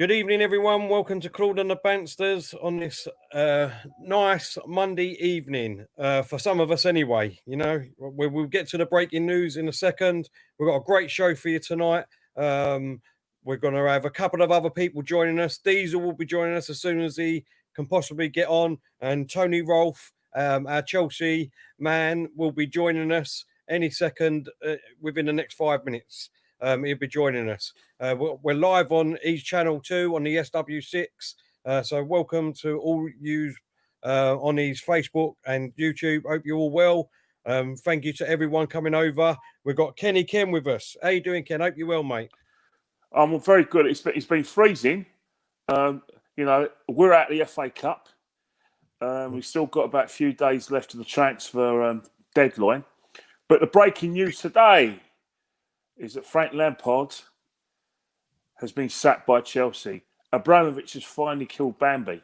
Good evening, everyone. Welcome to Claude and the Banstas on this nice Monday evening. For some of us, anyway. You know, we'll get to the breaking news in a second. We've got a great show for you tonight. We're going to have a couple of other people joining us. Diesel will be joining us as soon as he can possibly get on, and Tony Rolfe, our Chelsea man, will be joining us any second within the next 5 minutes. He'll be joining us. We're live on East Channel 2 on the SW6. So welcome to all you on his Facebook and YouTube. Hope you're all well. Thank you to everyone coming over. We've got Kenny Ken with us. How you doing, Ken? Hope you're well, mate. I'm very good. It's been freezing. You know, we're at the FA Cup. We've still got about a few days left of the transfer deadline. But the breaking news today is that Frank Lampard has been sacked by Chelsea. Abramovich has finally killed Bambi.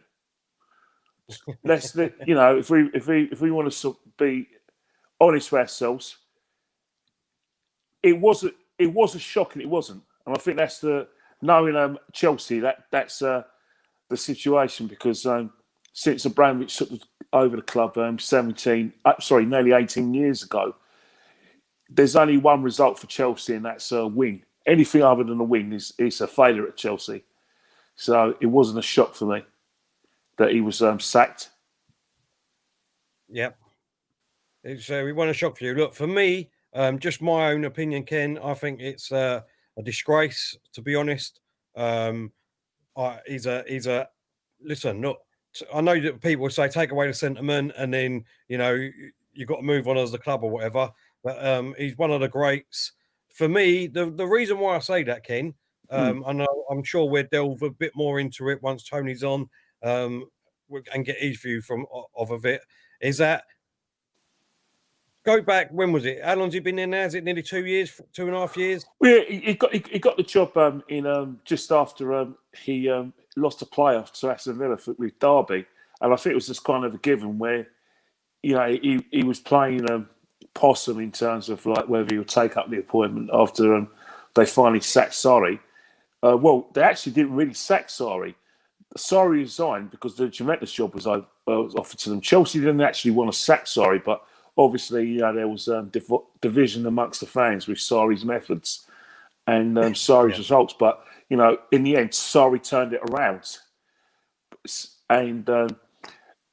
You know, if we want to be honest with ourselves, it was a shock and it wasn't. And I think that's knowing Chelsea, that's the situation, because since Abramovich took over the club nearly 18 years ago, there's only one result for Chelsea, and that's a win. Anything other than a win is a failure at Chelsea. So it wasn't a shock for me that he was sacked. Yep. We want a shock for you. Look, for me, just my own opinion, Ken, I think it's a disgrace, to be honest. Listen, look, I know that people would say take away the sentiment and then, you know, you've got to move on as the club or whatever. But he's one of the greats. For me, the reason why I say that, Ken, and I'm sure we'll delve a bit more into it once Tony's on and get his view of it, is that go back, when was it? How long's he been in there? Is it nearly 2 years, 2.5 years? Well, yeah, he got the job in just after he lost a playoff to Aston Villa with Derby. And I think it was just kind of a given where, you know, he was playing possum in terms of like whether he would take up the appointment after they finally sacked Sarri. Well, they actually didn't really sack Sarri. Sarri resigned because the Juventus job was offered to them. Chelsea didn't actually want to sack Sarri, but obviously, you know, there was division amongst the fans with Sarri's methods and Sarri's results. But, you know, in the end, Sarri turned it around. And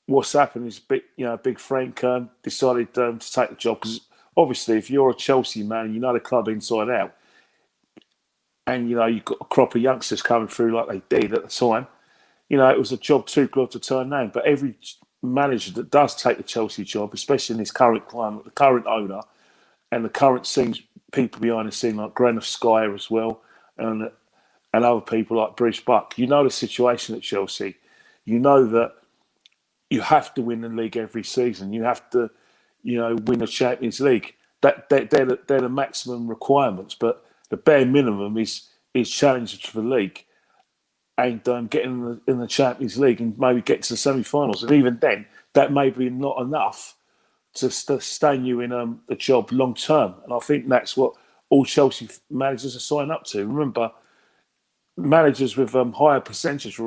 what's happened is, Big Frank decided to take the job, because obviously, if you're a Chelsea man, you know the club inside out, and you know you've got a crop of youngsters coming through like they did at the time. You know, it was a job too good to turn down. But every manager that does take the Chelsea job, especially in this current climate, the current owner and the current scenes, people behind the scene like Granith Skyer as well, and other people like Bruce Buck, you know the situation at Chelsea. You know that you have to win the league every season. You have to, you know, win the Champions League. They're the maximum requirements, but the bare minimum is challenging for the league and getting in the Champions League and maybe get to the semi-finals. And even then, that may be not enough to sustain you in the job long term. And I think that's what all Chelsea managers are signing up to. Remember, managers with higher percentage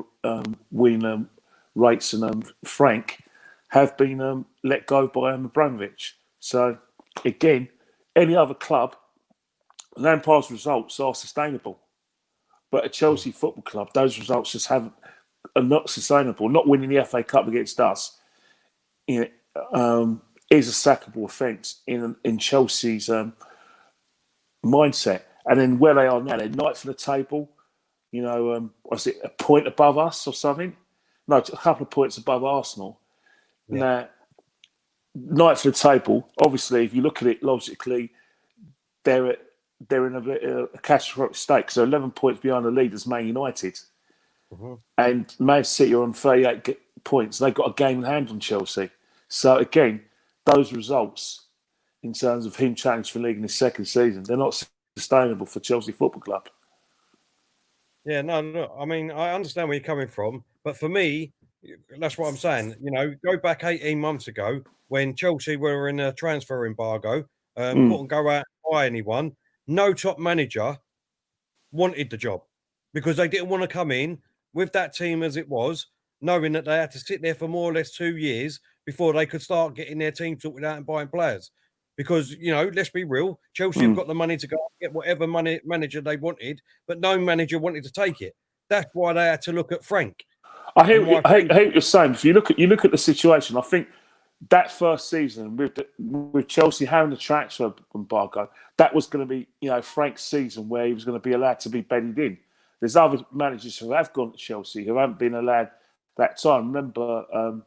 win rates and Frank have been let go by Abramovich. So again, any other club, Lampard's results are sustainable, but at Chelsea Football Club, those results just are not sustainable. Not winning the FA Cup against us, you know, is a sackable offence in Chelsea's mindset. And then where they are now, they're ninth for the table. You know, was it a point above us or something? No, a couple of points above Arsenal. Yeah. Now, ninth for the table. Obviously, if you look at it logically, they're in a catastrophic state. So 11 points behind the leaders, Man United, and Man City are on 38 points. They've got a game in hand on Chelsea. So again, those results in terms of him challenging for the league in his second season, they're not sustainable for Chelsea Football Club. Yeah, no. I mean, I understand where you're coming from, but for me, that's what I'm saying. You know, go back 18 months ago when Chelsea were in a transfer embargo, couldn't go out and buy anyone. No top manager wanted the job because they didn't want to come in with that team as it was, knowing that they had to sit there for more or less 2 years before they could start getting their team sorted out and buying players. Because, you know, let's be real, Chelsea have got the money to go and get whatever manager they wanted, but no manager wanted to take it. That's why they had to look at Frank. I hear what you're saying. If you look at the situation, I think that first season with Chelsea having the transfer embargo, that was going to be, you know, Frank's season where he was going to be allowed to be bedded in. There's other managers who have gone to Chelsea who haven't been allowed that time. Remember,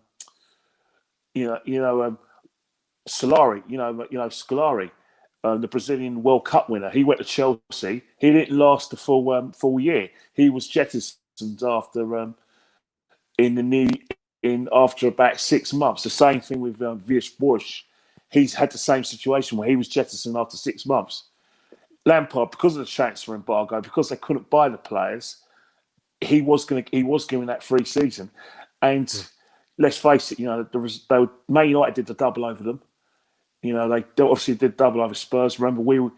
Solari, Scolari, the Brazilian World Cup winner. He went to Chelsea. He didn't last the full year. He was jettisoned after after about 6 months. The same thing with Villas-Boas. He's had the same situation where he was jettisoned after 6 months. Lampard, because of the transfer embargo, because they couldn't buy the players, he was giving that free season. And let's face it, you know, Man United did the double over them. You know, they obviously did double over Spurs. Remember, we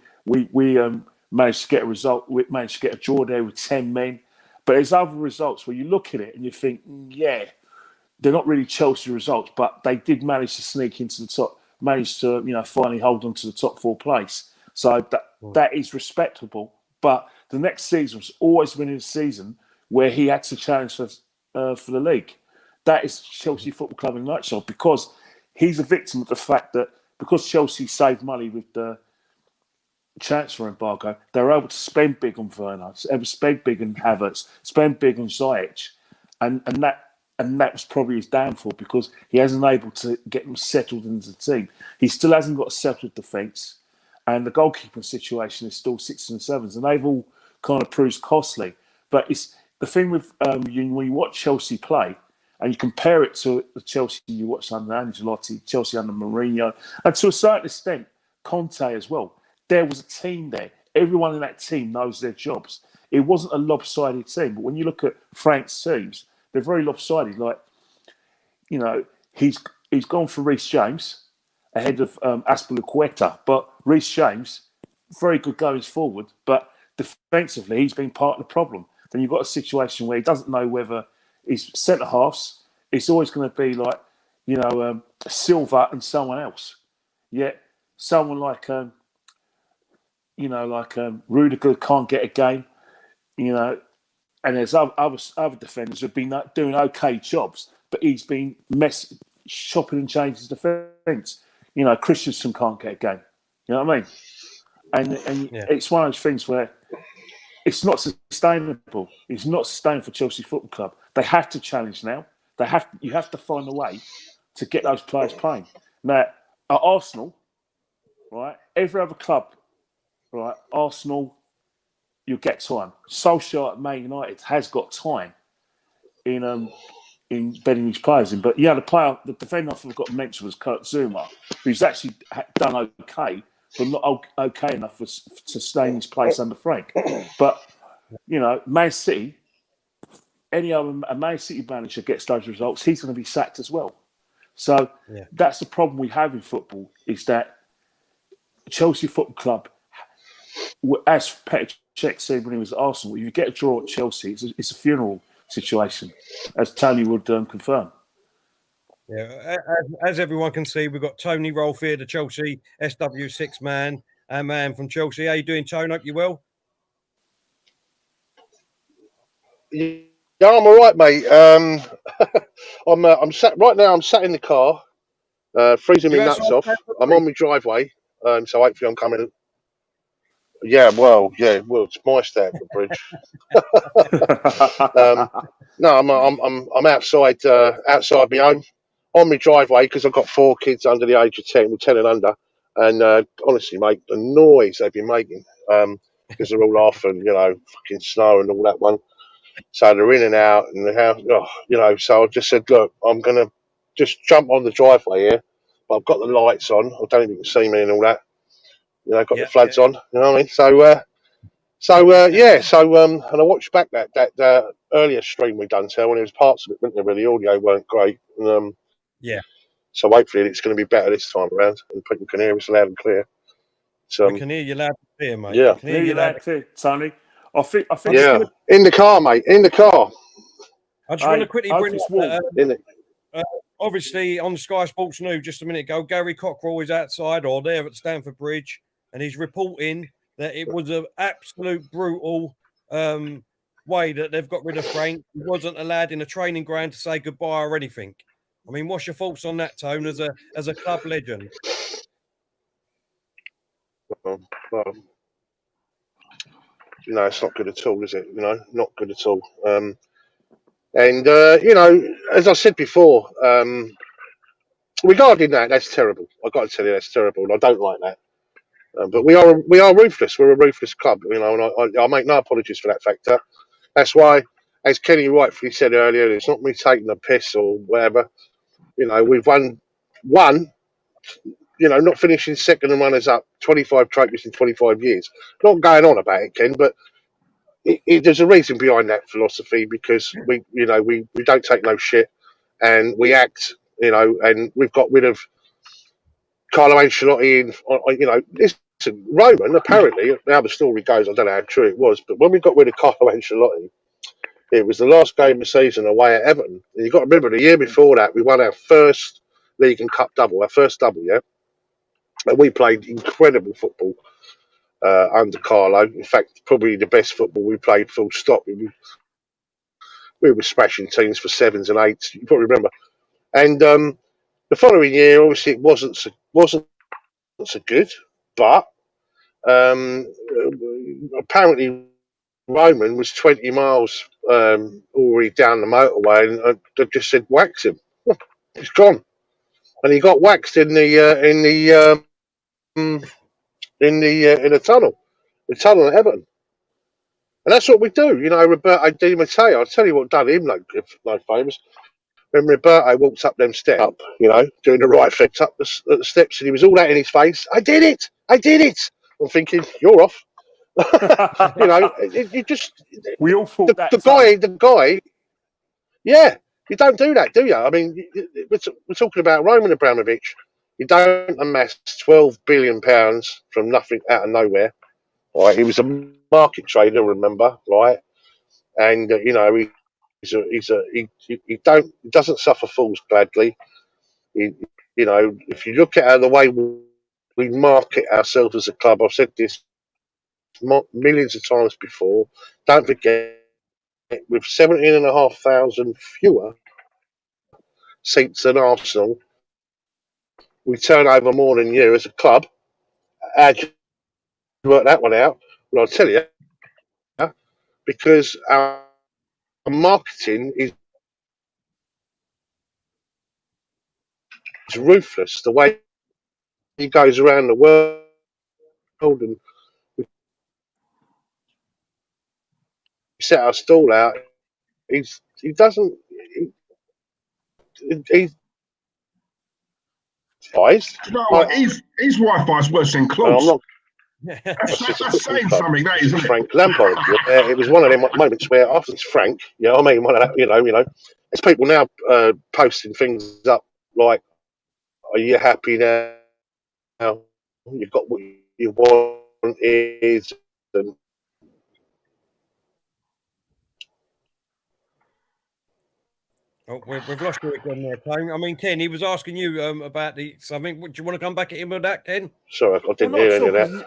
managed to get a result. We managed to get a draw there with 10 men. But there's other results where you look at it and you think, yeah, they're not really Chelsea results, but they did manage to sneak into the top, managed to, you know, finally hold on to the top 4 place. So that is respectable. But the next season was always been a season where he had to challenge for the league. That is Chelsea Football Club in a nutshell, because he's a victim of the fact that because Chelsea saved money with the transfer embargo, they were able to spend big on Werner, spend big on Havertz, spend big on Ziyech, and that was probably his downfall, because he hasn't been able to get them settled into the team. He still hasn't got a settled defence, and the goalkeeping situation is still 6s and 7s, and they've all kind of proved costly. But it's the thing with when you watch Chelsea play, and you compare it to the Chelsea you watched under Ancelotti, Chelsea under Mourinho, and to a certain extent, Conte as well. There was a team there. Everyone in that team knows their jobs. It wasn't a lopsided team. But when you look at Frank's teams, they're very lopsided. Like, you know, he's gone for Reece James ahead of Azpilicueta. But Reece James, very good going forward, but defensively, he's been part of the problem. Then you've got a situation where he doesn't know whether his centre-halves, it's always going to be like, you know, Silva and someone else. Yet someone like... Rudiger can't get a game, you know, and there's other defenders who've been doing okay jobs, but he's been chopping and changing his defence. You know, Christensen can't get a game. You know what I mean? And it's one of those things where it's not sustainable. It's not sustainable for Chelsea Football Club. They have to challenge now. You have to find a way to get those players playing. Now, at Arsenal, right, every other club, right, Arsenal, you'll get time. Solskjaer at Man United has got time in bedding these players in. But yeah, the defender I forgot to mention was Kurt Zouma, who's actually done okay, but not okay enough to stay in his place under Frank. But you know, Man City, a Man City manager gets those results, he's going to be sacked as well. So that's the problem we have in football, is that Chelsea Football Club, as Petr Cech said when he was at Arsenal, if you get a draw at Chelsea, it's a funeral situation, as Tony would confirm. Yeah, as everyone can see, we've got Tony Rolfe here, the Chelsea SW6 man, our man from Chelsea. How you doing, Tony? Hope you well? Yeah, I'm all right, mate. I'm sat right now. I'm sat in the car, freezing my nuts off. I'm on my driveway, so hopefully I'm coming. Yeah, well, it's my stay at the bridge. No, I'm outside my home, on my driveway, because I've got 4 kids under the age of 10, 10 and under, and honestly, mate, the noise they've been making, because they're all off and, you know, fucking snow and all that one. So they're in and out, and the house, you know. So I just said, look, I'm gonna just jump on the driveway here, but I've got the lights on. I don't think you can see me and all that. You know, got the flags on. You know what I mean? So, and I watched back that earlier stream we done. So when it was parts of it, weren't there, where the audio weren't great. And, so hopefully it's going to be better this time around, and people can hear us loud and clear. So we can hear you loud and clear, mate. Yeah, can hear you loud and clear, Tony. I think in the car, mate. In the car. I just want to quickly bring up isn't it? obviously on Sky Sports News just a minute ago, Gary Cockrell is outside or there at Stamford Bridge, and he's reporting that it was an absolute brutal way that they've got rid of Frank. He wasn't allowed in a training ground to say goodbye or anything. I mean, what's your thoughts on that, Tone, as a club legend? Well, no, it's not good at all, is it? You know, not good at all. And you know, as I said before, regarding that, that's terrible. I've got to tell you, that's terrible, and I don't like that. But we are ruthless. We're a ruthless club, you know, and I make no apologies for that factor. That's why, as Kenny rightfully said earlier, it's not me taking a piss or whatever. You know, we've won, you know, not finishing second and runners up, 25 trophies in 25 years. Not going on about it, Ken, but there's a reason behind that philosophy, because we don't take no shit, and we act, you know, and we've got rid of Carlo Ancelotti. You know, listen, Roman, apparently, now the story goes, I don't know how true it was, but when we got rid of Carlo Ancelotti, it was the last game of the season away at Everton. And you've got to remember, the year before that, we won our first league and cup double, our first double, yeah? And we played incredible football under Carlo. In fact, probably the best football we played, full stop. We were smashing teams for 7s and 8s. You probably remember. And the following year, obviously, it wasn't so good. But apparently, Roman was 20 miles already down the motorway, and I just said, "Wax him." He's gone, and he got waxed in the tunnel at Everton. And that's what we do, you know. Roberto Di Matteo, I'll tell you what done him no famous. When Roberto walks up them steps, you know, doing the right thing, up the steps, and he was all that in his face. I did it. I'm thinking, you're off. You know, you just. We all thought the guy. Yeah, you don't do that, do you? I mean, we're talking about Roman Abramovich. You don't amass £12 billion from nothing out of nowhere. Right, he was a market trader, remember, right? And you know, he doesn't suffer fools gladly. You know, if you look at the way we market ourselves as a club, I've said this millions of times before. Don't forget, with 17,500 fewer seats than Arsenal, we turn over more than you as a club. How'd you work that one out? Well, I'll tell you, because our marketing is ruthless. The way he goes around the world and we set our stall out, he doesn't. He's you know what? His Wi-Fi is worse than Claude's. I'm not. That's saying something, that isn't it? Frank Lampard. It was one of them moments where after it's Frank, you know what I mean? One of that, you know, there's people now posting things up like, "Are you happy now? You've got what you want is." And Oh, we've lost you again there, Tone. I mean, Ken, he was asking you about something. Do you want to come back at him with that, Ken? Sorry, I didn't hear any of that.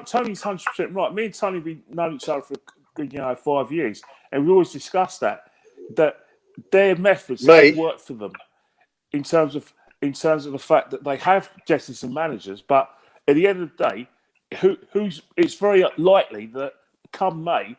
Tony's 100% right. Me and Tony have known each other for good, 5 years, and we always discussed that their methods have worked for them in terms of the fact that they have jettisoned some managers, but at the end of the day, it's very likely that come May,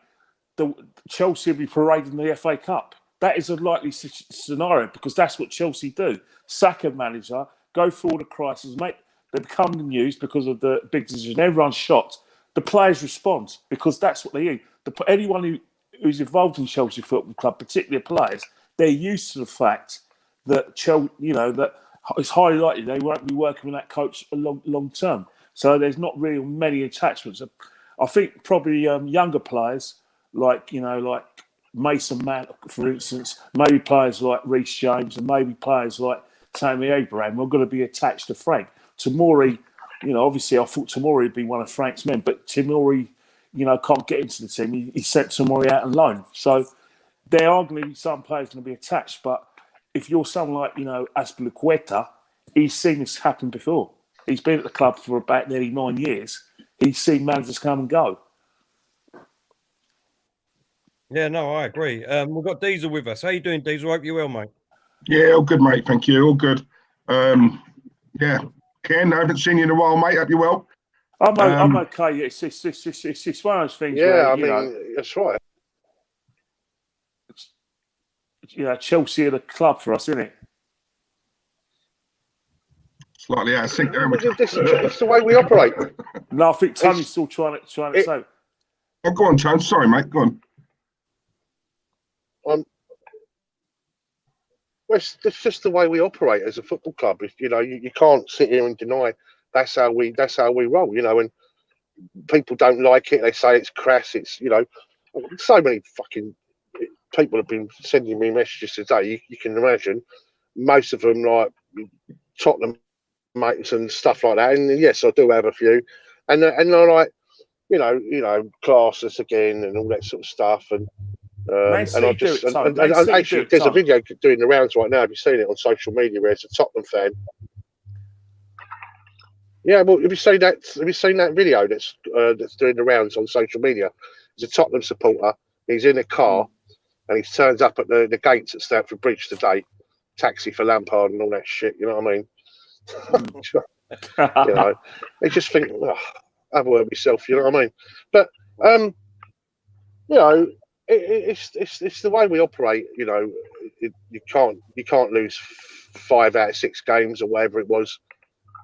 Chelsea will be parading the FA Cup. That is a likely scenario because that's what Chelsea do. Sack a manager, go through all the crises, they become the news because of the big decision. Everyone's shocked. The players respond because that's what they do. Anyone who's involved in Chelsea Football Club, particularly players, they're used to the fact that that it's highly likely they won't be working with that coach a long term. So there's not really many attachments. I think probably younger players like Mason Mount, for instance, maybe players like Reece James, and maybe players like Tammy Abraham are going to be attached to Frank. Tomori, obviously I thought Tomori would be one of Frank's men, but Tomori, can't get into the team. He sent Tomori out on loan. So there are going to be some players going to be attached, but if you're someone like, Azpilicueta, he's seen this happen before. He's been at the club for about nearly 9 years. He's seen managers come and go. Yeah, no, I agree. We've got Diesel with us. How you doing, Diesel? Hope you're well, mate. Yeah, all good, mate. Thank you. All good. Yeah, Ken, I haven't seen you in a while, mate. Hope you're well. I'm okay. It's one of those things. Yeah, where, that's right. Chelsea are the club for us, isn't it? Slightly out of sync there. It's the way we operate. No, I think Tony's still trying to say. Oh, go on, Tony. Sorry, mate. Go on. Well, it's just the way we operate as a football club. If you can't sit here and deny that's how we roll. And people don't like it. They say it's crass. It's so many fucking people have been sending me messages today. You can imagine most of them like Tottenham mates and stuff like that. And yes, I do have a few, and they're like, class us again and all that sort of stuff. And I just actually there's a video doing the rounds right now. Have you seen it on social media where it's a Tottenham fan? Yeah, well, have you seen that video that's doing the rounds on social media? There's a Tottenham supporter. He's in a car and he turns up at the gates at Stamford Bridge today. Taxi for Lampard and all that shit. You know what I mean? They just think, have a word with yourself. You know what I mean? But it's the way we operate. You can't lose 5 out of 6 games or whatever it was.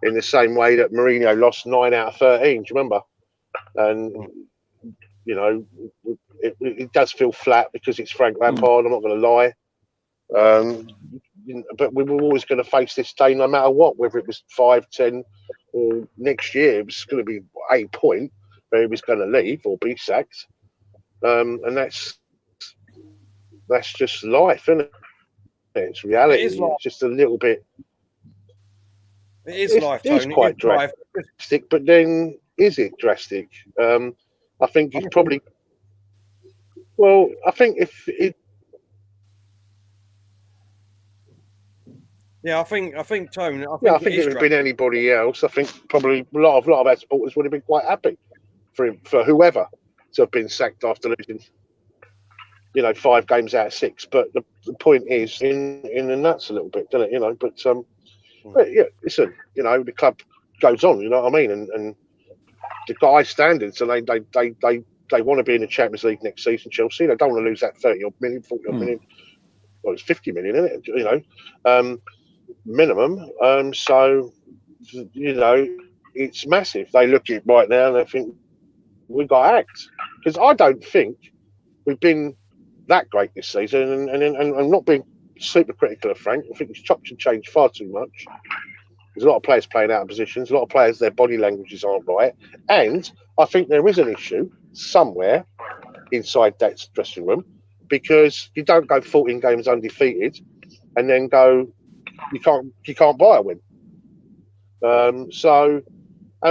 In the same way that Mourinho lost 9 out of 13, do you remember? And it does feel flat because it's Frank Lampard. I'm not going to lie, but we were always going to face this day no matter what, whether it was 5, 10, or next year. It was going to be a point where he was going to leave or be sacked, and that's just life, isn't it? It's reality. It's just a little bit. It is life, Tony. It's quite drastic, but then is it drastic? I think it's probably. Well, I think if it. Yeah, I think Tony. I think if it had been anybody else, I think probably a lot of our supporters would have been quite happy for whoever to have been sacked after losing, 5 games out of 6. But the point is in the nuts a little bit, doesn't it? But yeah, listen, the club goes on, you know what I mean, and the high standards, and they want to be in the Champions League next season. Chelsea, they don't want to lose that 30-odd million, 40-odd million. Well, it's 50 million, isn't it? Minimum. So it's massive. They look at it right now and they think we've got to act, because I don't think we've been that great this season, and I'm not being super critical of Frank. I think he's chopped and changed far too much. There's a lot of players playing out of positions, a lot of players, their body languages aren't right, and I think there is an issue somewhere inside that dressing room, because you don't go 14 games undefeated and then go you can't buy a win. And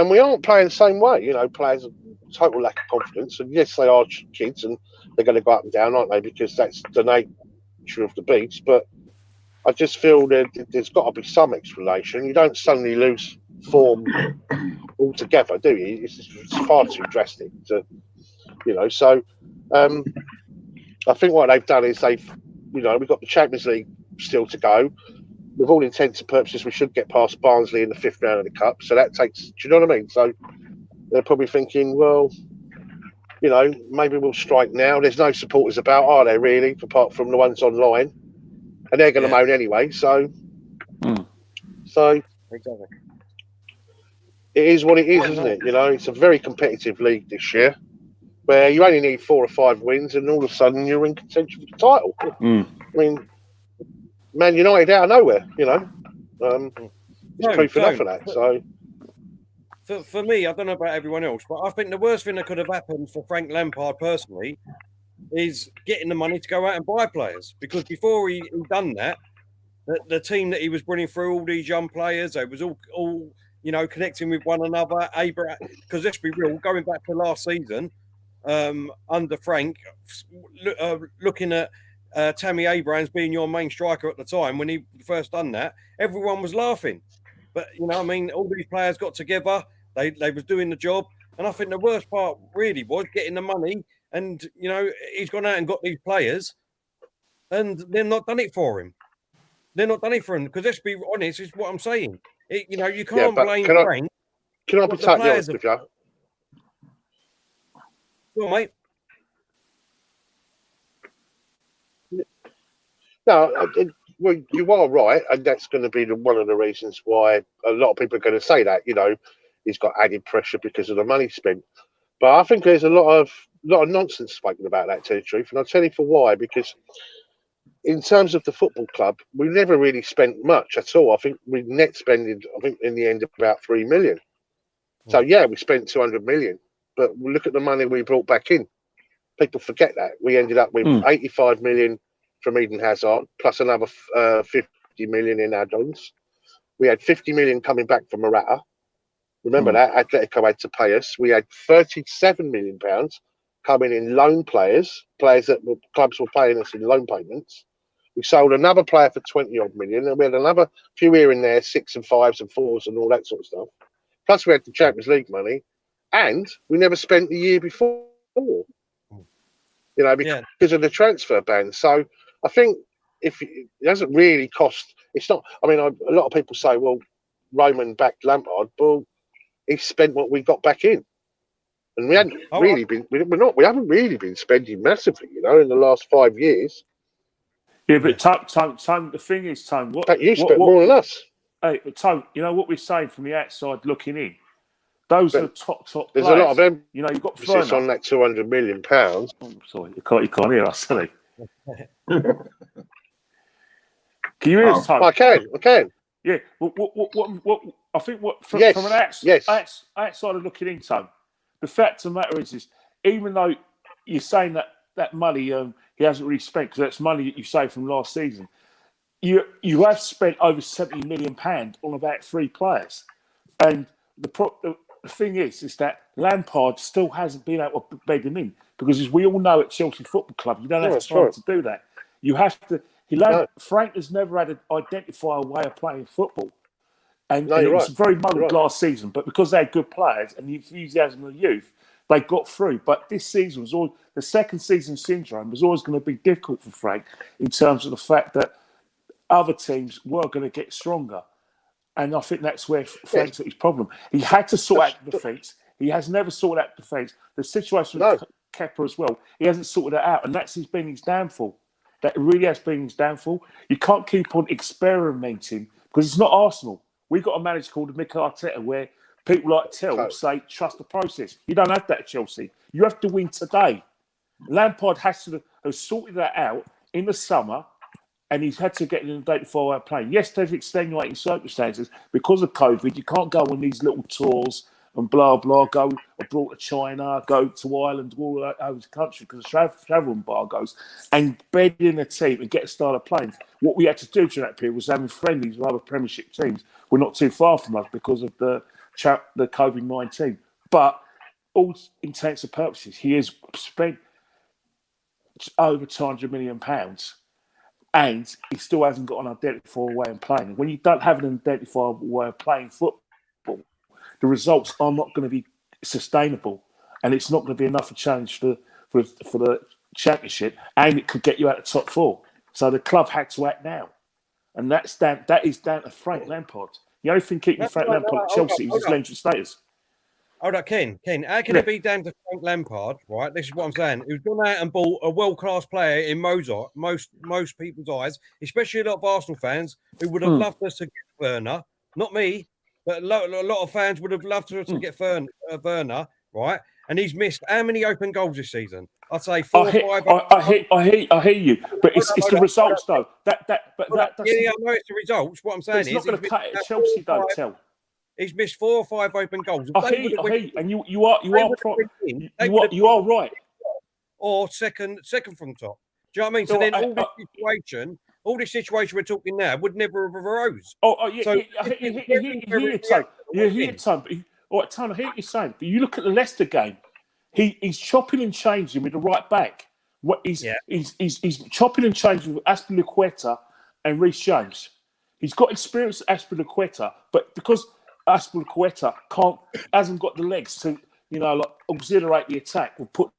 we aren't playing the same way. Players have total lack of confidence, and yes, they are kids and they're going to go up and down, aren't they? Because that's the nature of the beast. But I just feel that there's got to be some explanation. You don't suddenly lose form altogether, do you? It's far too drastic to, So I think what they've done is we've got the Champions League still to go. With all intents and purposes, we should get past Barnsley in the 5th round of the Cup. So that takes, do you know what I mean? So they're probably thinking, well, maybe we'll strike now. There's no supporters about, are there really, apart from the ones online? And they're going to moan anyway. So, exactly. It is what it is, isn't it? It's a very competitive league this year, where you only need 4 or 5 wins, and all of a sudden you're in contention for the title. I mean, Man United out of nowhere, it's proof enough of that. So, for me, I don't know about everyone else, but I think the worst thing that could have happened for Frank Lampard personally is getting the money to go out and buy players. Because before he done that, the team that he was bringing through, all these young players, they was all connecting with one another. Because let's be real, going back to last season, under Frank, looking at Tammy Abrams being your main striker at the time when he first done that, everyone was laughing. But you know, I mean, all these players got together. They was doing the job, and I think the worst part really was getting the money. And you know, he's gone out and got these players, and they're not done it for him. They're not done it for him because let's be honest, is what I'm saying. You know, you can't blame Frank. Can I be totally honest with you? Well, mate. No, well, you are right, and that's going to be one of the reasons why a lot of people are going to say that. You know, he's got added pressure because of the money spent. But I think there's a lot of nonsense spoken about that, to tell you the truth, and I'll tell you for why. Because in terms of the football club, we never really spent much at all. I think we net spending, in the end, about 3 million. So yeah, we spent 200 million, but look at the money we brought back in. People forget that we ended up with 85 million from Eden Hazard, plus another 50 million in add-ons. We had 50 million coming back from Morata. Remember that Atletico had to pay us. We had 37 million pounds coming in loan players that clubs were paying us in loan payments. We sold another player for 20 odd million, and we had another few here and there, 6 and 5s and 4s and all that sort of stuff. Plus, we had the Champions League money, and we never spent the year before. You know, because of the transfer ban. So I think if it doesn't really cost, it's not. I mean, a lot of people say, well, Roman backed Lampard. Well, he spent what we got back in, and we hadn't really been. We haven't really been spending massively, you know, in the last 5 years. Yeah, but Tone, the thing is, Tone, you spent more than us. Hey, but Tone, you know what we're saying from the outside looking in. Those are top There's players. A lot of them. You know, you've got emphasis on that 200 million pounds. Oh, sorry, you can't hear us, silly. Can you hear us, Tone? I can. Yeah. What I think from an outside of looking in, Tone, the fact of the matter is even though you're saying that money he hasn't really spent because that's money that you saved from last season, you have spent over £70 million on about 3 players, and the thing is that Lampard still hasn't been able to bed them in because, as we all know at Chelsea Football Club, you don't have time to do that. You have to. Frank has never had to identify a way of playing football, and it was very muddled last season. But because they had good players and the enthusiasm of the youth, they got through. But this season was always the second season syndrome was always going to be difficult for Frank in terms of the fact that other teams were going to get stronger. And I think that's where Frank's his problem. He had to sort out the defence. He has never sorted out the defence. The situation with Kepa as well, he hasn't sorted it out. And that's been his downfall. That really has been his downfall. You can't keep on experimenting because it's not Arsenal. We've got a manager called Mikel Arteta where people like Tell say, trust the process. You don't have that at Chelsea. You have to win today. Lampard has to have sorted that out in the summer, and he's had to get in a 84-hour plane. Yes, there's extenuating circumstances. Because of COVID, you can't go on these little tours and blah, blah, go abroad to China, go to Ireland, all over the country because of travel embargoes, and bed in a team and get a start of playing. What we had to do during that period was having friendlies with other Premiership teams. We're not too far from us because of the COVID-19. But all intents and purposes, he has spent over £200 million. And he still hasn't got an identifiable way of playing. When you don't have an identifiable way of playing football, the results are not going to be sustainable, and it's not going to be enough of a challenge for the championship, and it could get you out of the top 4. So the club had to act now, and that is down to Frank Lampard. The only thing keeping Frank Lampard at Chelsea was his length of status. Hold up, Ken, how can it be down to Frank Lampard, right? This is what I'm saying. Who's gone out and bought a world-class player in Mozart, most people's eyes, especially a lot of Arsenal fans who would have loved us to get Werner, not me, but a lot of fans would have loved to get Werner, right? And he's missed how many open goals this season? I'd say 4 or 5. I hear you, but it's the results though. I know it's the results. What I'm saying is, it's not going to cut it. Chelsea don't tell. He's missed 4 or 5 open goals. I hear you, and you are right. Or second from top. Do you know what I mean? So then all this situation we're talking now would never have arose. I hear you, Tom. All right, Tom, I hear what you're saying. But you look at the Leicester game. He's chopping and changing with the right back. What he's chopping and changing with Azpilicueta and Reece James. He's got experience at Azpilicueta, but because Azpilicueta hasn't got the legs to, like auxiliate the attack or put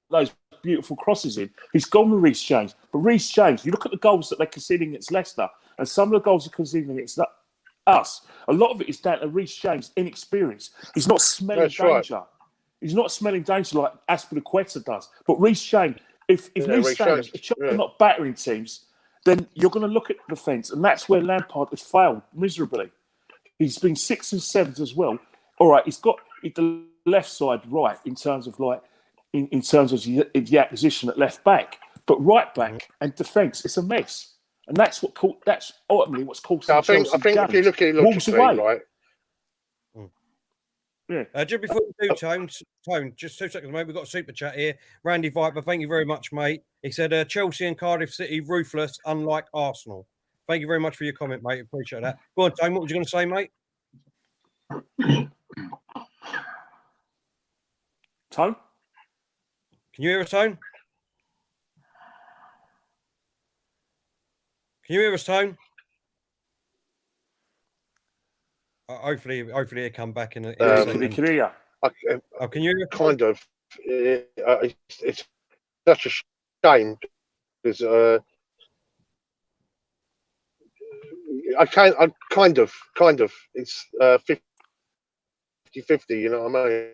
those beautiful crosses in, he's gone with Reece James. But Reece James, you look at the goals that they're conceding against Leicester, and some of the goals they're conceding against us. A lot of it is down to Reece James' inexperience. He's not smelling danger. Right. He's not smelling danger like Azpilicueta does. But Reece James, if Chelsea not battering teams, then you're going to look at the defence, and that's where Lampard has failed miserably. He's been 6 and 7 as well. All right, he's got the left side right in terms of in terms of the acquisition at left back, but right back and defence, it's a mess, and that's ultimately what's causing. I think if you look at it logically, right. Yeah. Just before we do, Tone, just 2 seconds, mate. We've got a super chat here. Randy Viper, thank you very much, mate. He said, Chelsea and Cardiff City ruthless, unlike Arsenal. Thank you very much for your comment, mate. Appreciate that. Go on, Tone. What was you going to say, mate? Tone? Can you hear us, Tone? Can you hear us, Tone? Hopefully he'll come back in a second. Can hear you. Can you hear us? Kind of. It's such a shame because I kind of. It's 50-50, you know what I mean?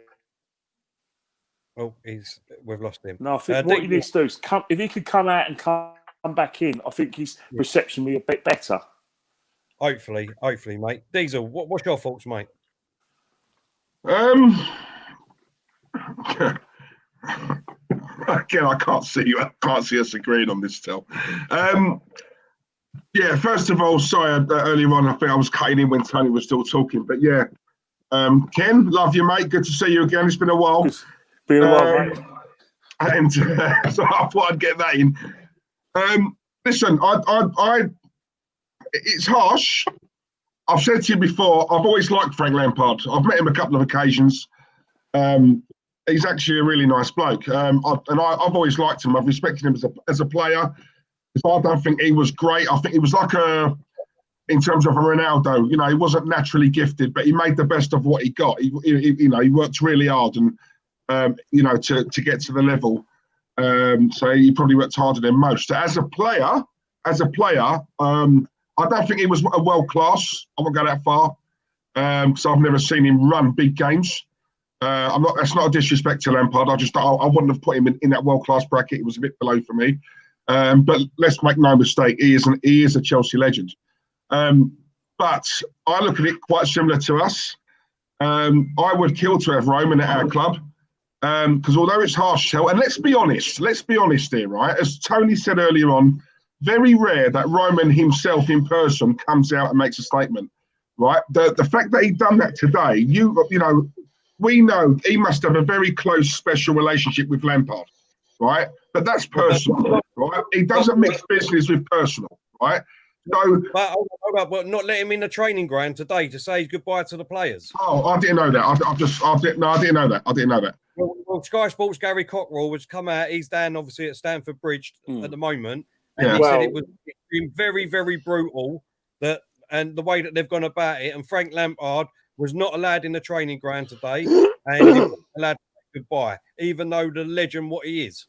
Oh, we've lost him. No, I think what he needs to do is if he could come out and come back in, I think his reception will be a bit better. Hopefully, mate. Diesel, what's your thoughts, mate? Again, I can't see you. I can't see us agreeing on this still. Yeah, first of all, sorry, earlier on, I think I was cutting in when Tony was still talking. But yeah, Ken, love you, mate. Good to see you again. It's been a while. It's been a while, mate. And so I thought I'd get that in. Listen, it's harsh. I've said to you before, I've always liked Frank Lampard. I've met him a couple of occasions. He's actually a really nice bloke. I've always liked him. I've respected him as a player. I don't think he was great. I think he was like in terms of a Ronaldo. You know, he wasn't naturally gifted, but he made the best of what he got. He worked really hard and, to get to the level. So he probably worked harder than most. As a player, I don't think he was a world class. I won't go that far because I've never seen him run big games. That's not a disrespect to Lampard. I wouldn't have put him in that world class bracket. It was a bit below for me. But let's make no mistake, he is a Chelsea legend. But I look at it quite similar to us. I would kill to have Roman at our club because although it's harsh, and let's be honest here, right? As Tony said earlier on, very rare that Roman himself in person comes out and makes a statement, right? The fact that he done that today, we know he must have a very close, special relationship with Lampard, right? But that's personal, right? He doesn't mix business with personal, right? So, hold up, but not let him in the training ground today to say goodbye to the players. Oh, I didn't know that. I didn't know that. Well, Sky Sports' Gary Cockrell has come out. He's down, obviously, at Stamford Bridge at the moment. And he said it was very, very brutal, and the way that they've gone about it. And Frank Lampard was not allowed in the training ground today, and he was allowed to say goodbye, even though the legend what he is.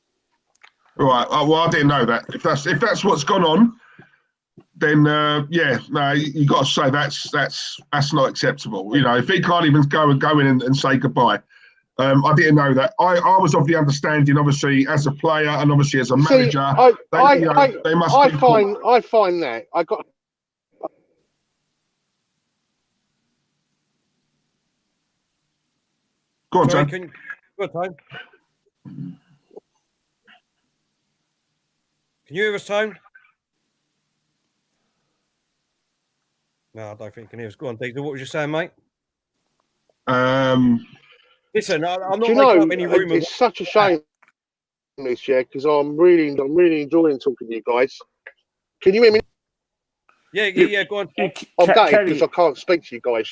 Right. Well, I didn't know that. If that's what's gone on, then you got to say that's not acceptable. You know, if he can't even go in and say goodbye. I didn't know that. I was of the understanding, obviously, as a player and obviously as a manager. They must. I find that I got. Go on, Tom. Go on, Tone. Can you hear us, Tone? No, I don't think you can hear us. Go on, Diesel. What was you saying, mate? Listen, I'm not making up any rumours. It's such a shame, this year, because I'm really enjoying talking to you guys. Can you hear me? Yeah. Go on. I'm dated because I can't speak to you guys,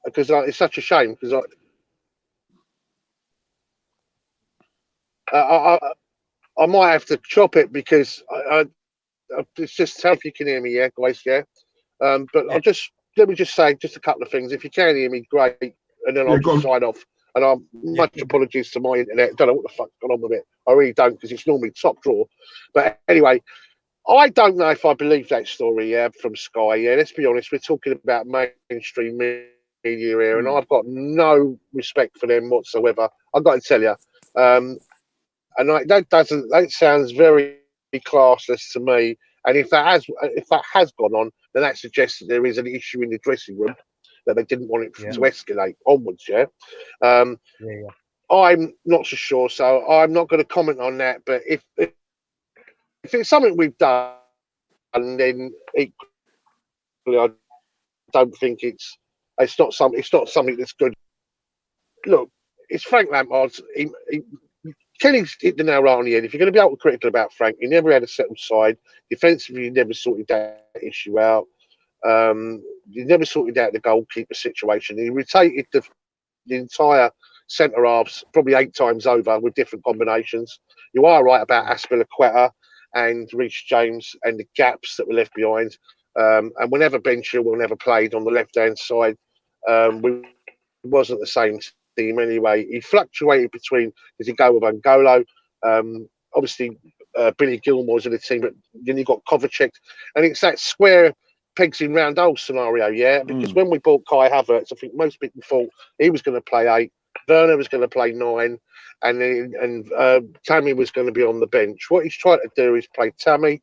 because it's such a shame because I might have to chop it because it's just tell if you can hear me, yeah, guys, yeah. But Yeah. let me just say just a couple of things. If you can hear me, great, and then I'll just sign off. And I'm much apologies to my internet. Don't know what the fuck's gone on with it. I really don't, because it's normally top drawer. But anyway, I don't know if I believe that story, yeah, from Sky. Yeah, let's be honest. We're talking about mainstream media here, and I've got no respect for them whatsoever. I've got to tell you. And that sounds very classless to me. And if that has gone on, then that suggests that there is an issue in the dressing room that they didn't want it to escalate onwards. Yeah. I'm not so sure, so I'm not going to comment on that. But if it's something we've done, then equally, I don't think it's not something that's good. Look, it's Frank Lampard. Kenny's hit the nail right on the head. If you're going to be able to critical about Frank, he never had a settled side. Defensively, he never sorted that issue out. He never sorted out the goalkeeper situation. He rotated the entire centre halves probably 8 times over with different combinations. You are right about Azpilicueta and Reece James and the gaps that were left behind. And whenever Ben Chilwell never played on the left-hand side, we wasn't the same team anyway. He fluctuated between, does he go with Angolo? Obviously, Billy Gilmore's in the team, but then you got Kovacic. And it's that square pegs in round hole scenario, yeah? Because when we bought Kai Havertz, I think most people thought he was going to play 8, Werner was going to play 9, and Tammy was going to be on the bench. What he's trying to do is play Tammy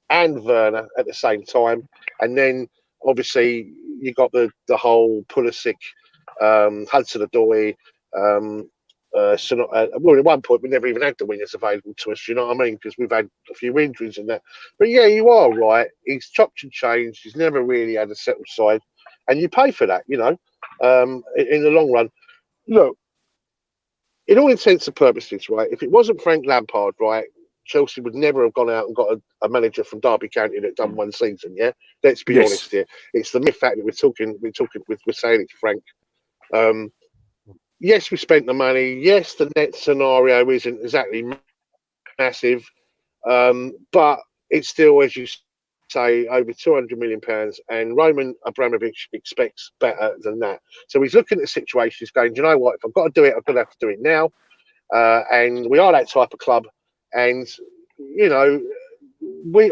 and Werner at the same time. And then, obviously, you got the whole Pulisic, Hudson-Odoi, well, at one point we never even had the wingers available to us, you know what I mean? Because we've had a few injuries and that. But yeah, you are right. He's chopped and changed. He's never really had a settled side, and you pay for that, you know, in the long run. Look, in all intents and purposes, right? If it wasn't Frank Lampard, right, Chelsea would never have gone out and got a manager from Derby County that done one season. Yeah, let's be honest here. It's the mere fact that we're saying it's Frank. Yes, we spent the money. Yes, the net scenario isn't exactly massive, but it's still, as you say, over £200 million, and Roman Abramovich expects better than that. So he's looking at the situation. He's going, do you know what? If I've got to do it, I'm going to have to do it now. And we are that type of club. And you know,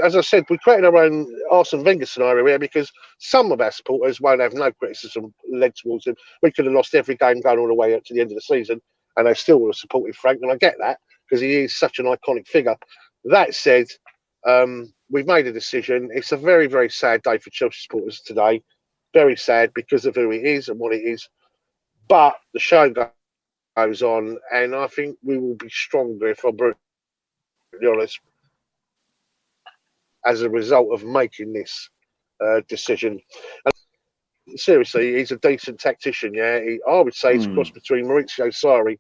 as I said, we created our own Arsene Wenger scenario here because some of our supporters won't have no criticism led towards him. We could have lost every game going all the way up to the end of the season, and they still would have supported Frank. And I get that because he is such an iconic figure. That said, we've made a decision. It's a very, very sad day for Chelsea supporters today. Very sad because of who he is and what it is. But the show goes on, and I think we will be stronger, if I'm brutally honest, as a result of making this decision. And seriously, he's a decent tactician, yeah. I would say he's a cross between Maurizio Sarri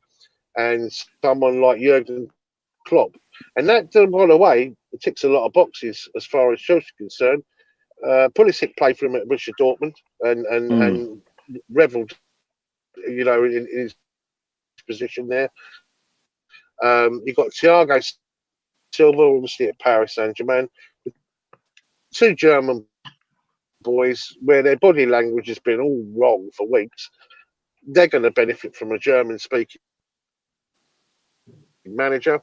and someone like Jurgen Klopp. And that, by the way, ticks a lot of boxes as far as Chelsea is concerned. Pulisic played for him at Borussia Dortmund and revelled, you know, in his position there. You've got Thiago Silva, obviously at Paris Saint-Germain. 2 German boys where their body language has been all wrong for weeks. They're going to benefit from a German-speaking manager,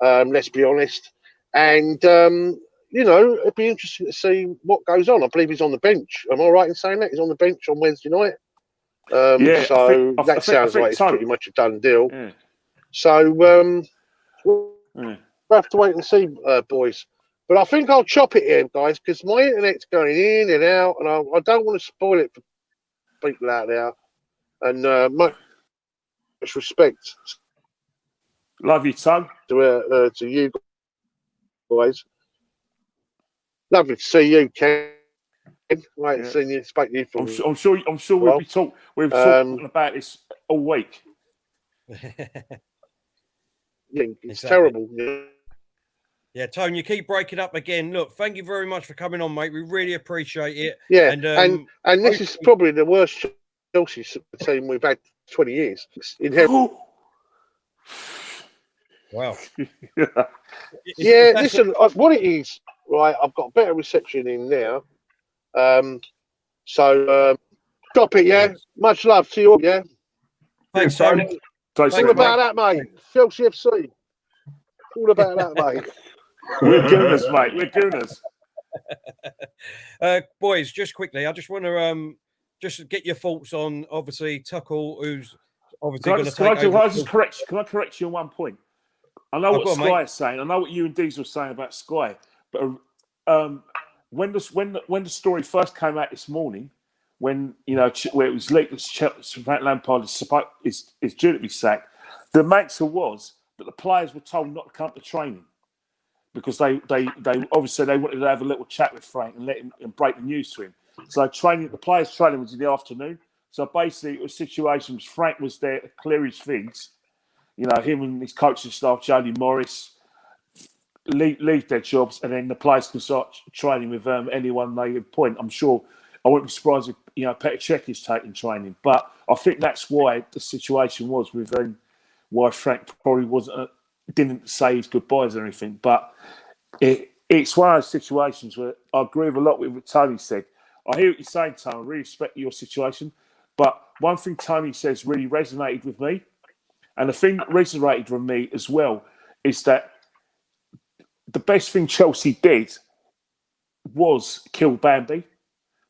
let's be honest. And, you know, it'd be interesting to see what goes on. I believe he's on the bench. Am I right in saying that? He's on the bench on Wednesday night? So that sounds like it's pretty much a done deal. Yeah. So we'll have to wait and see, boys. But I think I'll chop it here, guys, because my internet's going in and out, and I don't want to spoil it for people out there. And much respect. Love you, Tug. To you guys. Lovely to see you, Ken. Right, seeing you, spoke to you for I'm sure we'll be talking about this all week. It's terrible. Yeah, Tone, you keep breaking up again. Look, thank you very much for coming on, mate. We really appreciate it. Yeah, and this is probably the worst Chelsea team we've had 20 years. Wow. Yeah, listen, what it is, right? I've got better reception in now. So stop it, yeah. Much love to you all, yeah. Thanks, Tony. Tony. It's all about that, mate. Chelsea FC. All about that, mate. We're Gooners, mate. We're Gooners. Boys, just quickly, I just want to just get your thoughts on obviously Tuchel, who's obviously going to take over. Can I correct you on one point? I know what Sky is saying. I know what you and Deez were saying about Sky. But when the story first came out this morning, when where it was leaked that Lampard is due to be sacked, the answer was that the players were told not to come to training because they obviously they wanted to have a little chat with Frank and let him and break the news to him. So the players' training was in the afternoon. So basically, it was situations. Frank was there to clear his things. Him and his coaching staff, Jody Morris, leave their jobs, and then the players can start training with anyone they appoint. I'm sure I wouldn't be surprised if Petr Cech is taking training, but I think that's why the situation was with why Frank probably didn't say his goodbyes or anything. But it's one of those situations where I agree with a lot with what Tony said. I hear what you're saying, Tony. I really respect your situation, but one thing Tony says really resonated with me. And the thing that resonated with me as well is that the best thing Chelsea did was kill Bambi,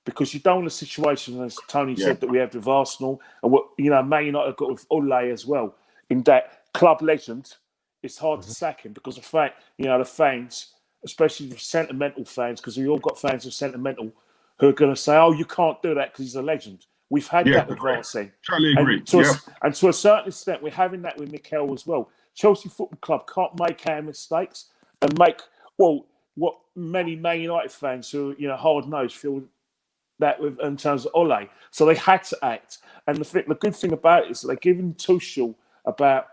because you don't want a situation, as Tony said, that we have with Arsenal and what Man United have got with Ole as well. In that club legend, it's hard to sack him because of the fact, the fans, especially the sentimental fans, because we all got fans who are sentimental, who are going to say, "Oh, you can't do that because he's a legend." We've had that with Arsene. Totally agree. And to a certain extent, we're having that with Mikel as well. Chelsea Football Club can't make our mistakes and make, what many Man United fans who are hard-nosed feel that with in terms of Ole. So they had to act. And the good thing about it is they're giving Tuchel about,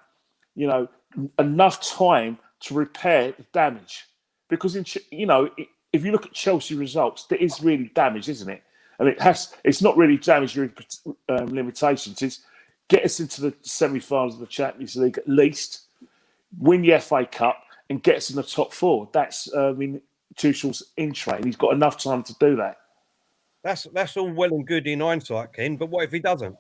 enough time to repair the damage. Because, if you look at Chelsea results, there is really damage, isn't it? And it's not really damage limitations. It's get us into the semi-finals of the Champions League at least, win the FA Cup, and get us in the top four. That's Tuchel's in train. He's got enough time to do that. That's all well and good in hindsight, Ken. But what if he doesn't?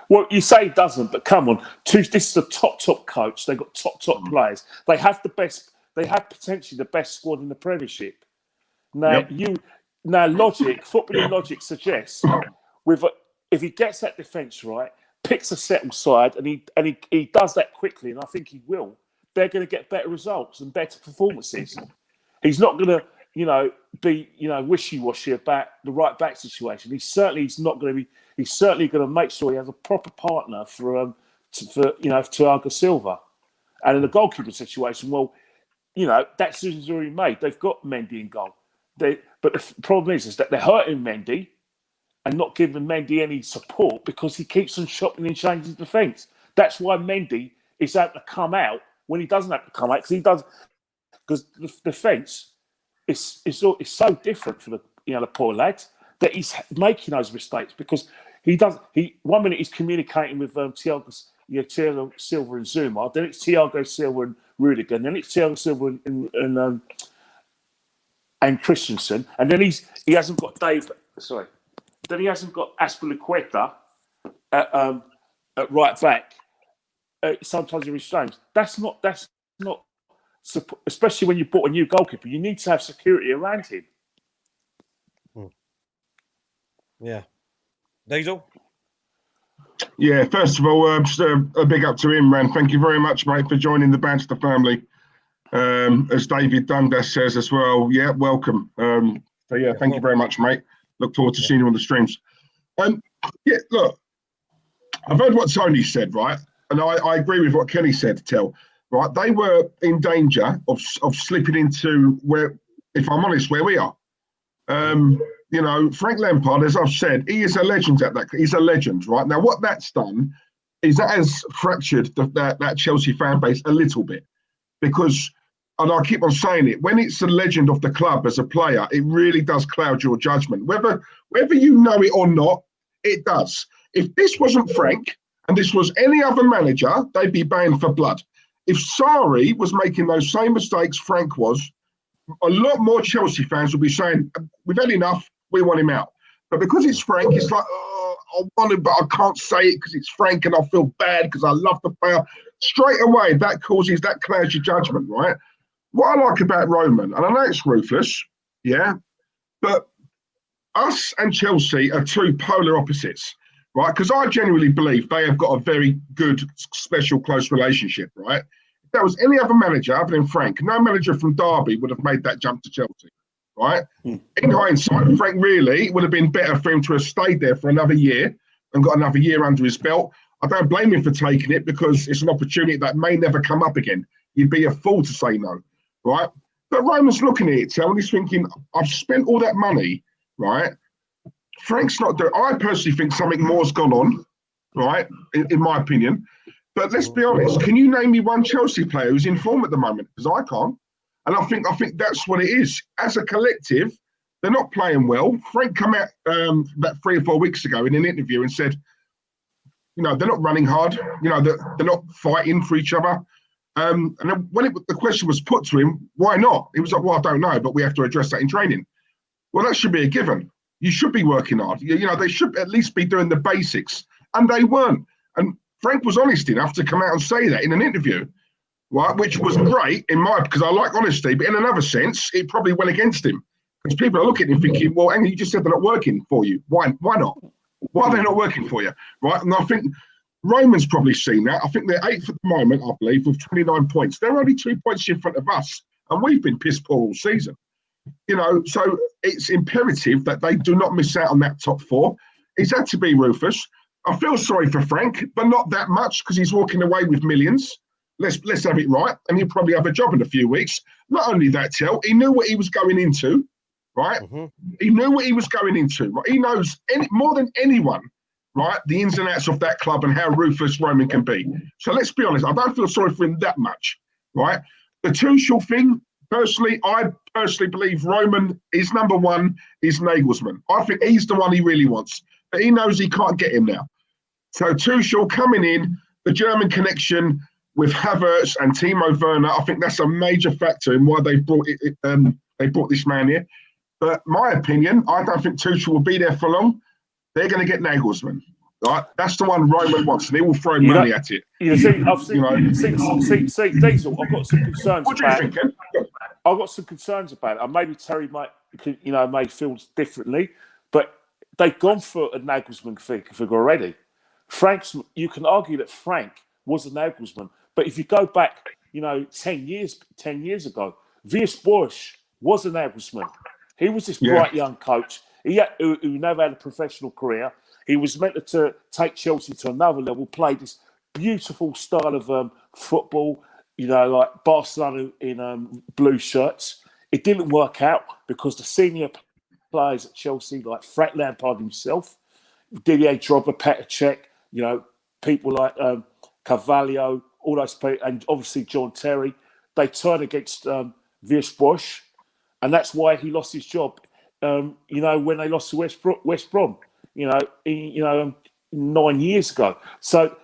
Well, you say he doesn't, but come on, this is a top coach. They've got top players. They have the best. They have potentially the best squad in the Premiership. Now footballing logic suggests if he gets that defence right, picks a settled side, and he does that quickly, and I think he will, they're going to get better results and better performances. He's not going to, be wishy-washy about the right back situation. He's certainly going to make sure he has a proper partner for Thiago Silva. And in the goalkeeper situation, that decision's already made. They've got Mendy in goal. But the problem is that they're hurting Mendy and not giving Mendy any support because he keeps on shopping and changing his defence. That's why Mendy is able to come out when he doesn't have to come out because the defence is so different for the poor lad that he's making those mistakes because he does. 1 minute he's communicating with Thiago Silva and Zuma, then it's Thiago Silva and Rudiger, and then it's Thiago Silva and Christensen, and then he hasn't got Then he hasn't got Azpilicueta at right back. Sometimes he restrains. That's not. Especially when you bought a new goalkeeper, you need to have security around him. Yeah, Diesel. Yeah, first of all, just a big up to Imran. Thank you very much, mate, for joining the Banster family. As David Dundas says as well, yeah, welcome. Thank you very much, mate. Look forward to seeing you on the streams. Look, I've heard what Tony said, right? And I agree with what Kenny said, right? They were in danger of slipping into where, if I'm honest, where we are. Frank Lampard, as I've said, he is a legend at that. He's a legend, right? Now, what that's done is that has fractured that Chelsea fan base a little bit because, and I keep on saying it, when it's a legend of the club as a player, it really does cloud your judgment. Whether you know it or not, it does. If this wasn't Frank and this was any other manager, they'd be baying for blood. if Sarri was making those same mistakes Frank was, a lot more Chelsea fans would be saying, we've had enough, we want him out. But because it's Frank, it's like, oh, I want him, but I can't say it because it's Frank and I feel bad because I love the player. Straight away, that clouds your judgment, right? What I like about Roman, and I know it's ruthless, yeah, but us and Chelsea are two polar opposites, right? Because I genuinely believe they have got a very good, special, close relationship, right? If there was any other manager other than Frank, no manager from Derby would have made that jump to Chelsea, right? In hindsight, Frank really would have been better for him to have stayed there for another year and got another year under his belt. I don't blame him for taking it because it's an opportunity that may never come up again. You'd be a fool to say no, right? But Roman's looking at it, and he's thinking, I've spent all that money, right? Frank's not doing. I personally think something more's gone on, right? In my opinion. But let's be honest. Can you name me one Chelsea player who's in form at the moment? Because I can't. And I think that's what it is. As a collective, they're not playing well. Frank came out about 3 or 4 weeks ago in an interview and said, you know, they're not running hard. You know, they're not fighting for each other. And then when the question was put to him, why not? He was like, well, I don't know, but we have to address that in training. Well, that should be a given. You should be working hard. You know, they should at least be doing the basics. And they weren't. And Frank was honest enough to come out and say that in an interview, right? Which was great because I like honesty, but in another sense, it probably went against him. Because people are looking at him thinking, well, Andy, you just said they're not working for you. Why not? Why are they not working for you? Right? And I think Roman's probably seen that. I think they're 8th at the moment, I believe, with 29 points. They're only 2 points in front of us. And we've been piss poor all season. You know, so it's imperative that they do not miss out on that top 4. He's had to be ruthless. I feel sorry for Frank, but not that much because he's walking away with millions. Let's have it right. And he'll probably have a job in a few weeks. Not only that, he knew what he was going into, right? He knew what he was going into. Right? He knows more than anyone, right, the ins and outs of that club and how ruthless Roman can be. So let's be honest, I don't feel sorry for him that much, right? The Tuchel thing, I personally believe Roman is number 1, is Nagelsmann. I think he's the one he really wants, but he knows he can't get him now. So Tuchel coming in, the German connection with Havertz and Timo Werner, I think that's a major factor in why they've brought they brought this man here. But my opinion, I don't think Tuchel will be there for long. They're going to get Nagelsmann. Right? That's the one Roman wants, and he will throw money at it. Diesel, I've got some concerns what do you think, Ken? I've got some concerns about it. And maybe Terry may feel differently, but they've gone for a Nagelsmann figure already. You can argue that Frank was a Nagelsmann, but if you go back, 10 years ago, Villas-Boas was a Nagelsmann. He was this bright young coach. Who never had a professional career. He was meant to take Chelsea to another level, play this beautiful style of football, like Barcelona in blue shirts. It didn't work out because the senior players at Chelsea, like Frank Lampard himself, Didier Drogba, Petr Cech, people like Carvalho, all those people, and obviously John Terry, they turned against Villas-Boas, and that's why he lost his job. When they lost to West Brom, 9 years ago. So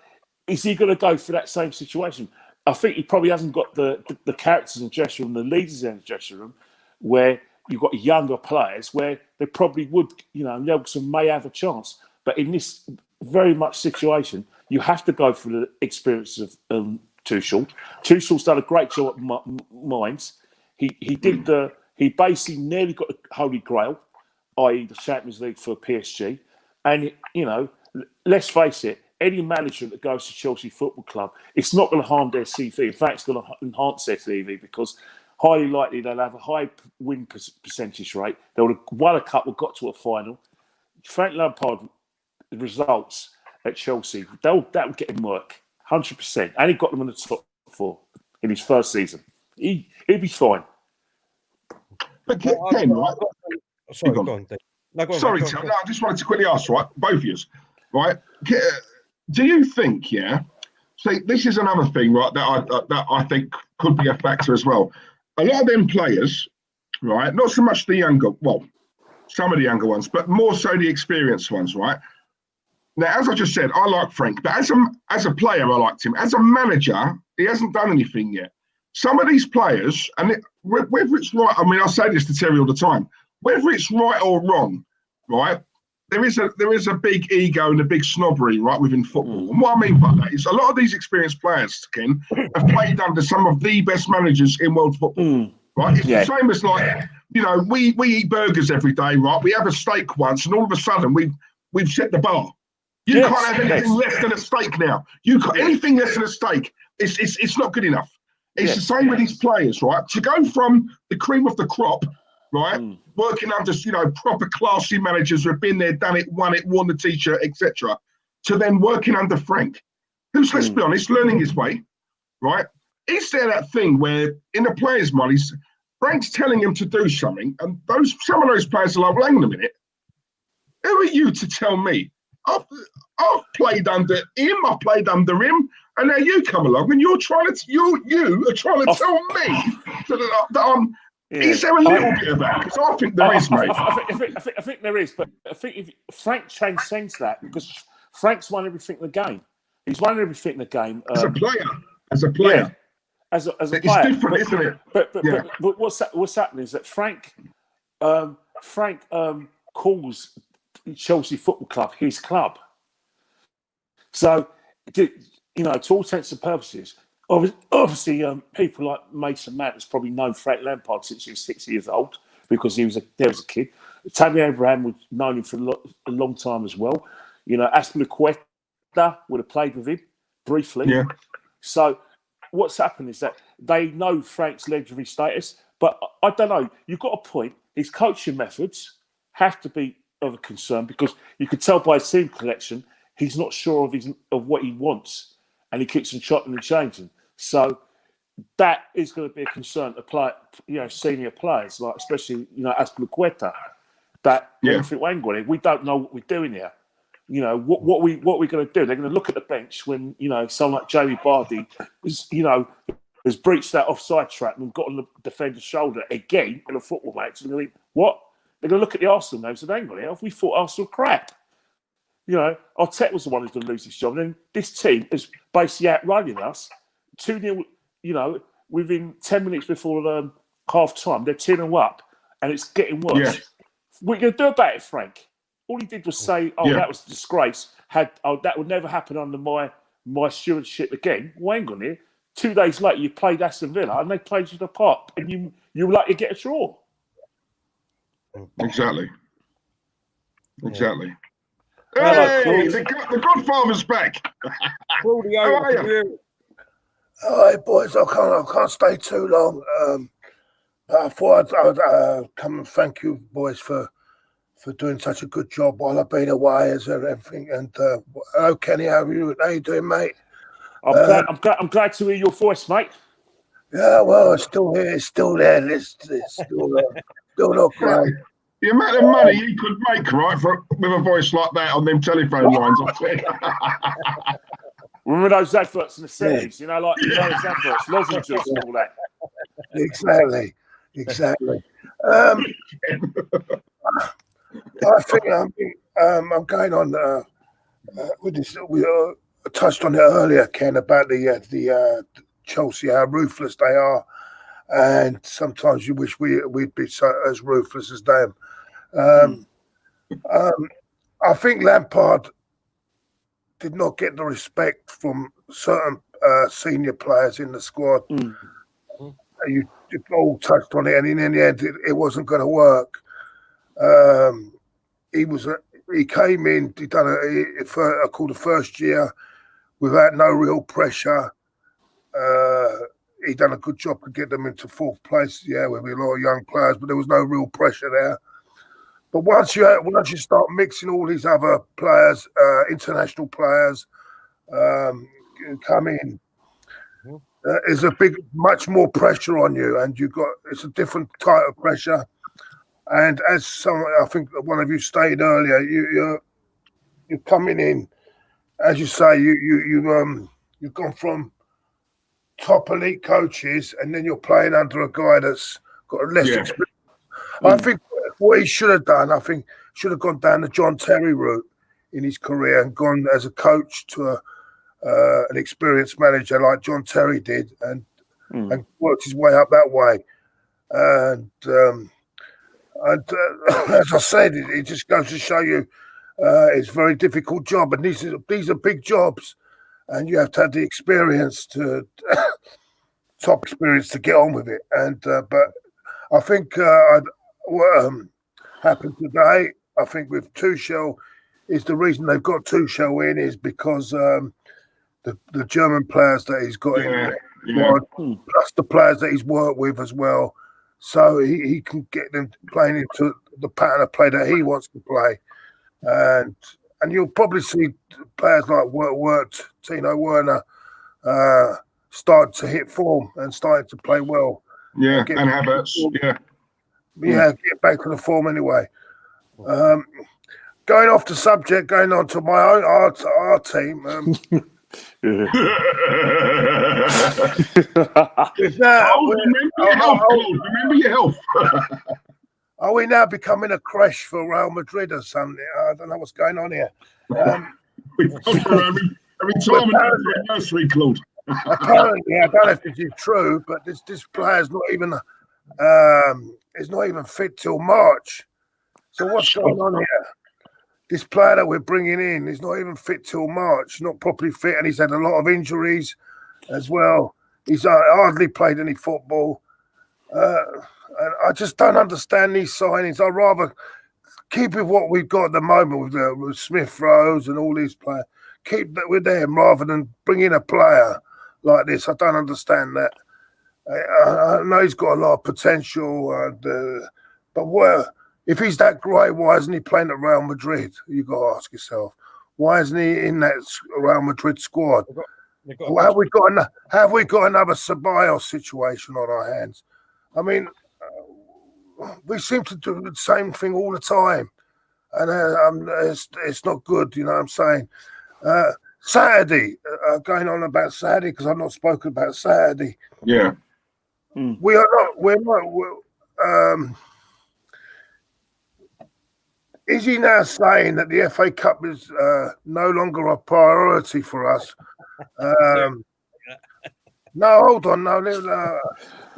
is he going to go for that same situation? I think he probably hasn't got the characters in the dressing room, the leaders in the dressing room, where you've got younger players where they probably would, Nelson may have a chance. But in this very much situation, you have to go for the experience of Tuchel. Tuchel's done a great job at Mainz. He basically nearly got the Holy Grail, i.e. the Champions League for PSG. And, let's face it, any manager that goes to Chelsea Football Club, it's not going to harm their CV. In fact, it's going to enhance their CV because highly likely they'll have a high win percentage rate. They would have won a cup or got to a final. Frank Lampard, the results at Chelsea, that would get him work, 100%. And he got them in the top 4 in his first season. He'd be fine. But Ken, right? Sorry, go on. No, go on. Sorry, Tim. No, I just wanted to quickly ask, right? Both of you, right? Do you think, see, this is another thing, right, that I think could be a factor as well. A lot of them players, right, not so much the younger, well, some of the younger ones, but more so the experienced ones, right? Now, as I just said, I like Frank, but as a player, I liked him. As a manager, He hasn't done anything yet. Some of these players, and whether it's right, I mean, I say this to Terry all the time, whether it's right or wrong, right? There is a big ego and a big snobbery, right, within football. And what I mean by that is a lot of these experienced players, Ken, have played under some of the best managers in world football, right? It's the same as like, you know, we eat burgers every day, right? We have a steak once, and all of a sudden we've set the bar. You can't have anything less than a steak now. You can't anything less than a steak. It's not good enough. It's the same with these players, right? To go from the cream of the crop, right, working under, you know, proper classy managers who have been there, done it, won it, worn the t-shirt, etc., to then working under Frank, who's, let's be honest, learning his way, right? Is there that thing where in the players' minds, Frank's telling him to do something, and some of those players are like, well, hang on a minute, who are you to tell me? I've played under him, I've played under him, and now you come along and you're trying to you are trying to tell me that I'm. Is there a little bit of that? Because I think there is, mate. I think there is, but I think if Frank transcends that, because Frank's won everything in the game. He's won everything in the game as a player. As a player, it's player. Different, isn't it? But what's happening is that Frank calls Chelsea Football Club his club. So, you know, to all intents and purposes, obviously, people like Maitland-Niles probably known Frank Lampard since he was 6 years old because there was a kid. Tammy Abraham would known him for a long time as well. You know, Azpilicueta would have played with him briefly. Yeah. So what's happened is that they know Frank's legendary status, but I don't know. You've got a point. His coaching methods have to be of a concern because you could tell by his team collection he's not sure of what he wants, and he keeps on chopping and changing. So that is going to be a concern to play, you know, senior players, like especially, you know, Azpilicueta. That we don't know what we're doing here. You know, what we going to do? They're going to look at the bench when, you know, someone like Jamie Vardy is, you know, has breached that offside trap and got on the defender's shoulder again in a football match. And they're going to think, what? They're going to look at the Arsenal names and hang on here. We thought Arsenal crap. You know, Arteta was the one who's going to lose his job. And then this team is basically outrunning us 2-0, you know, within 10 minutes before half time. They're 2-0 up and it's getting worse. Yeah. What are you going to do about it, Frank? All he did was say, that was a disgrace. That would never happen under my stewardship again. Well, hang on here. 2 days later, you played Aston Villa and they played you the part and you were lucky to get a draw. Exactly. Hey, the Godfather's back. How are you? All right, boys. I can't stay too long. I thought I'd come and thank you, boys, for doing such a good job while I've been away and everything. And hello, Kenny. How you doing, mate? I'm glad to hear your voice, mate. Yeah, well, it's still here. It's still there. It's still not great. The amount of money you could make, right, with a voice like that on them telephone lines, I tell you. Remember those adverts in the 70s? You know, like those adverts, lozenges and all that. Exactly. I think I'm going on with this. We touched on it earlier, Ken, about the Chelsea, how ruthless they are, and sometimes you wish we'd be as ruthless as them. I think Lampard did not get the respect from certain senior players in the squad. You all touched on it, and in the end, it wasn't going to work. He came in. He done I call the first year without no real pressure. He done a good job to get them into fourth place. Yeah, with a lot of young players, but there was no real pressure there. But once you start mixing all these other players, international players, come in, there's much more pressure on you, and it's a different type of pressure. And as I think one of you stated earlier, you're coming in, as you say, you've gone from top elite coaches, and then you're playing under a guy that's got less experience. I think what he should have done, should have gone down the John Terry route in his career and gone as a coach to an experienced manager like John Terry did, and worked his way up that way. And as I said, it just goes to show you it's a very difficult job, and these are big jobs, and you have to have the experience to top experience to get on with it. And but I think what happened today, I think with Tuchel, is the reason they've got Tuchel in is because the German players that he's got in there, plus the players that he's worked with as well, so he can get them playing into the pattern of play that he wants to play. And you'll probably see players like Tino Werner start to hit form and starting to play well. Yeah, and Havertz. Get back to the form anyway. Going off the subject, going on to my own our team. Remember your health, Claude. Remember your health. Are we now becoming a crash for Real Madrid or something? I don't know what's going on here. We've gone for every time in nursery, Claude. Apparently, I don't know if this is true, but this player's not even is not even fit till March. So what's going on here? This player that we're bringing in is not even fit till March, not properly fit, and he's had a lot of injuries as well. He's hardly played any football. And I just don't understand these signings. I'd rather keep with what we've got at the moment with Smith Rose and all these players. Keep that with them rather than bring in a player like this. I don't understand that. I know he's got a lot of potential, but if he's that great, why isn't he playing at Real Madrid? You've got to ask yourself. Why isn't he in that Real Madrid squad? Have we got another Ceballos situation on our hands? I mean, we seem to do the same thing all the time, and it's not good. You know what I'm saying? Saturday, going on about Saturday because I've not spoken about Saturday. Yeah, we're not. Is he now saying that the FA Cup is no longer a priority for us? No, hold on. No.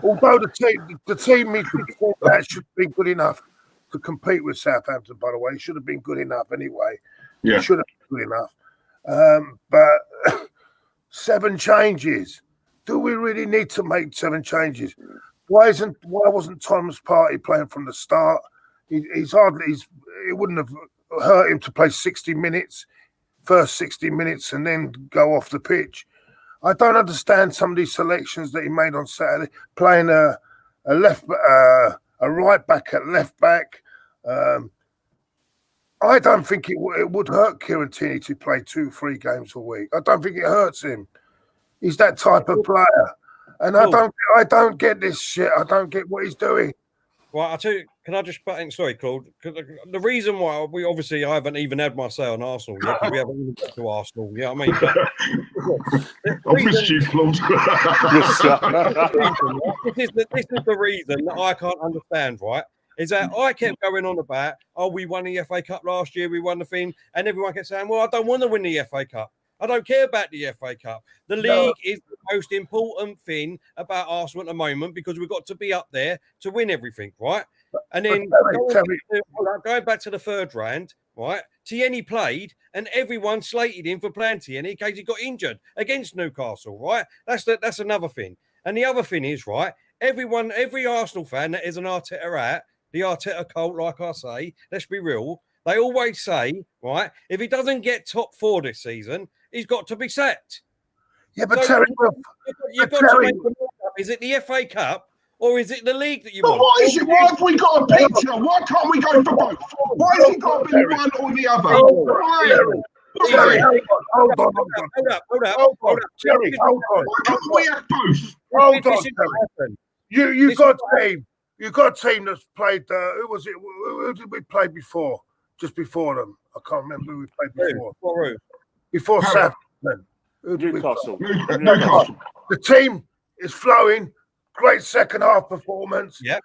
Although the team that should be good enough to compete with Southampton, by the way, it should have been good enough anyway. Yeah. It should have been good enough. But 7 changes. Do we really need to make 7 changes? Why wasn't Thomas Partey playing from the start? It wouldn't have hurt him to play 60 minutes, first 60 minutes, and then go off the pitch. I don't understand some of these selections that he made on Saturday, playing a right back at left back. I don't think it would hurt Kieran Tierney to play 2-3 games a week. I don't think it hurts him. He's that type of player, and I don't get this shit. I don't get what he's doing. Well, I'll tell you, can I just butt in? Sorry, Claude. The reason why I haven't even had my say on Arsenal yet, because we haven't even got to Arsenal. You know what I mean? I missed you, Claude. This is the reason that I can't understand, right? Is that I kept going on about, we won the FA Cup last year, we won the thing, and everyone kept saying, well, I don't want to win the FA Cup. I don't care about the FA Cup. The league is the most important thing about Arsenal at the moment because we've got to be up there to win everything, right? And then going back to the third round, right? Tierney played and everyone slated him for playing Tierney in case he got injured against Newcastle, right? That's another thing. And the other thing is, right, every Arsenal fan that is an Arteta out, the Arteta cult, like I say, let's be real, they always say, right, if he doesn't get top 4 this season, he's got to be sacked. Yeah, but Terry, you've got to make the up. Is it the FA Cup or is it the league that you want? Why is it? Why have we got a picture? Why can't we go for both? Why has it got to be one or the other? Terry, hold on. Hold up. Terry, hold on. Why can't we have both? Hold on, Terry. You've got a team. You've got a team that's played. Who was it? Who did we play before? Just before them, I can't remember who we played before. Before Southampton. Newcastle. Newcastle. The team is flowing. Great second half performance. Yeah.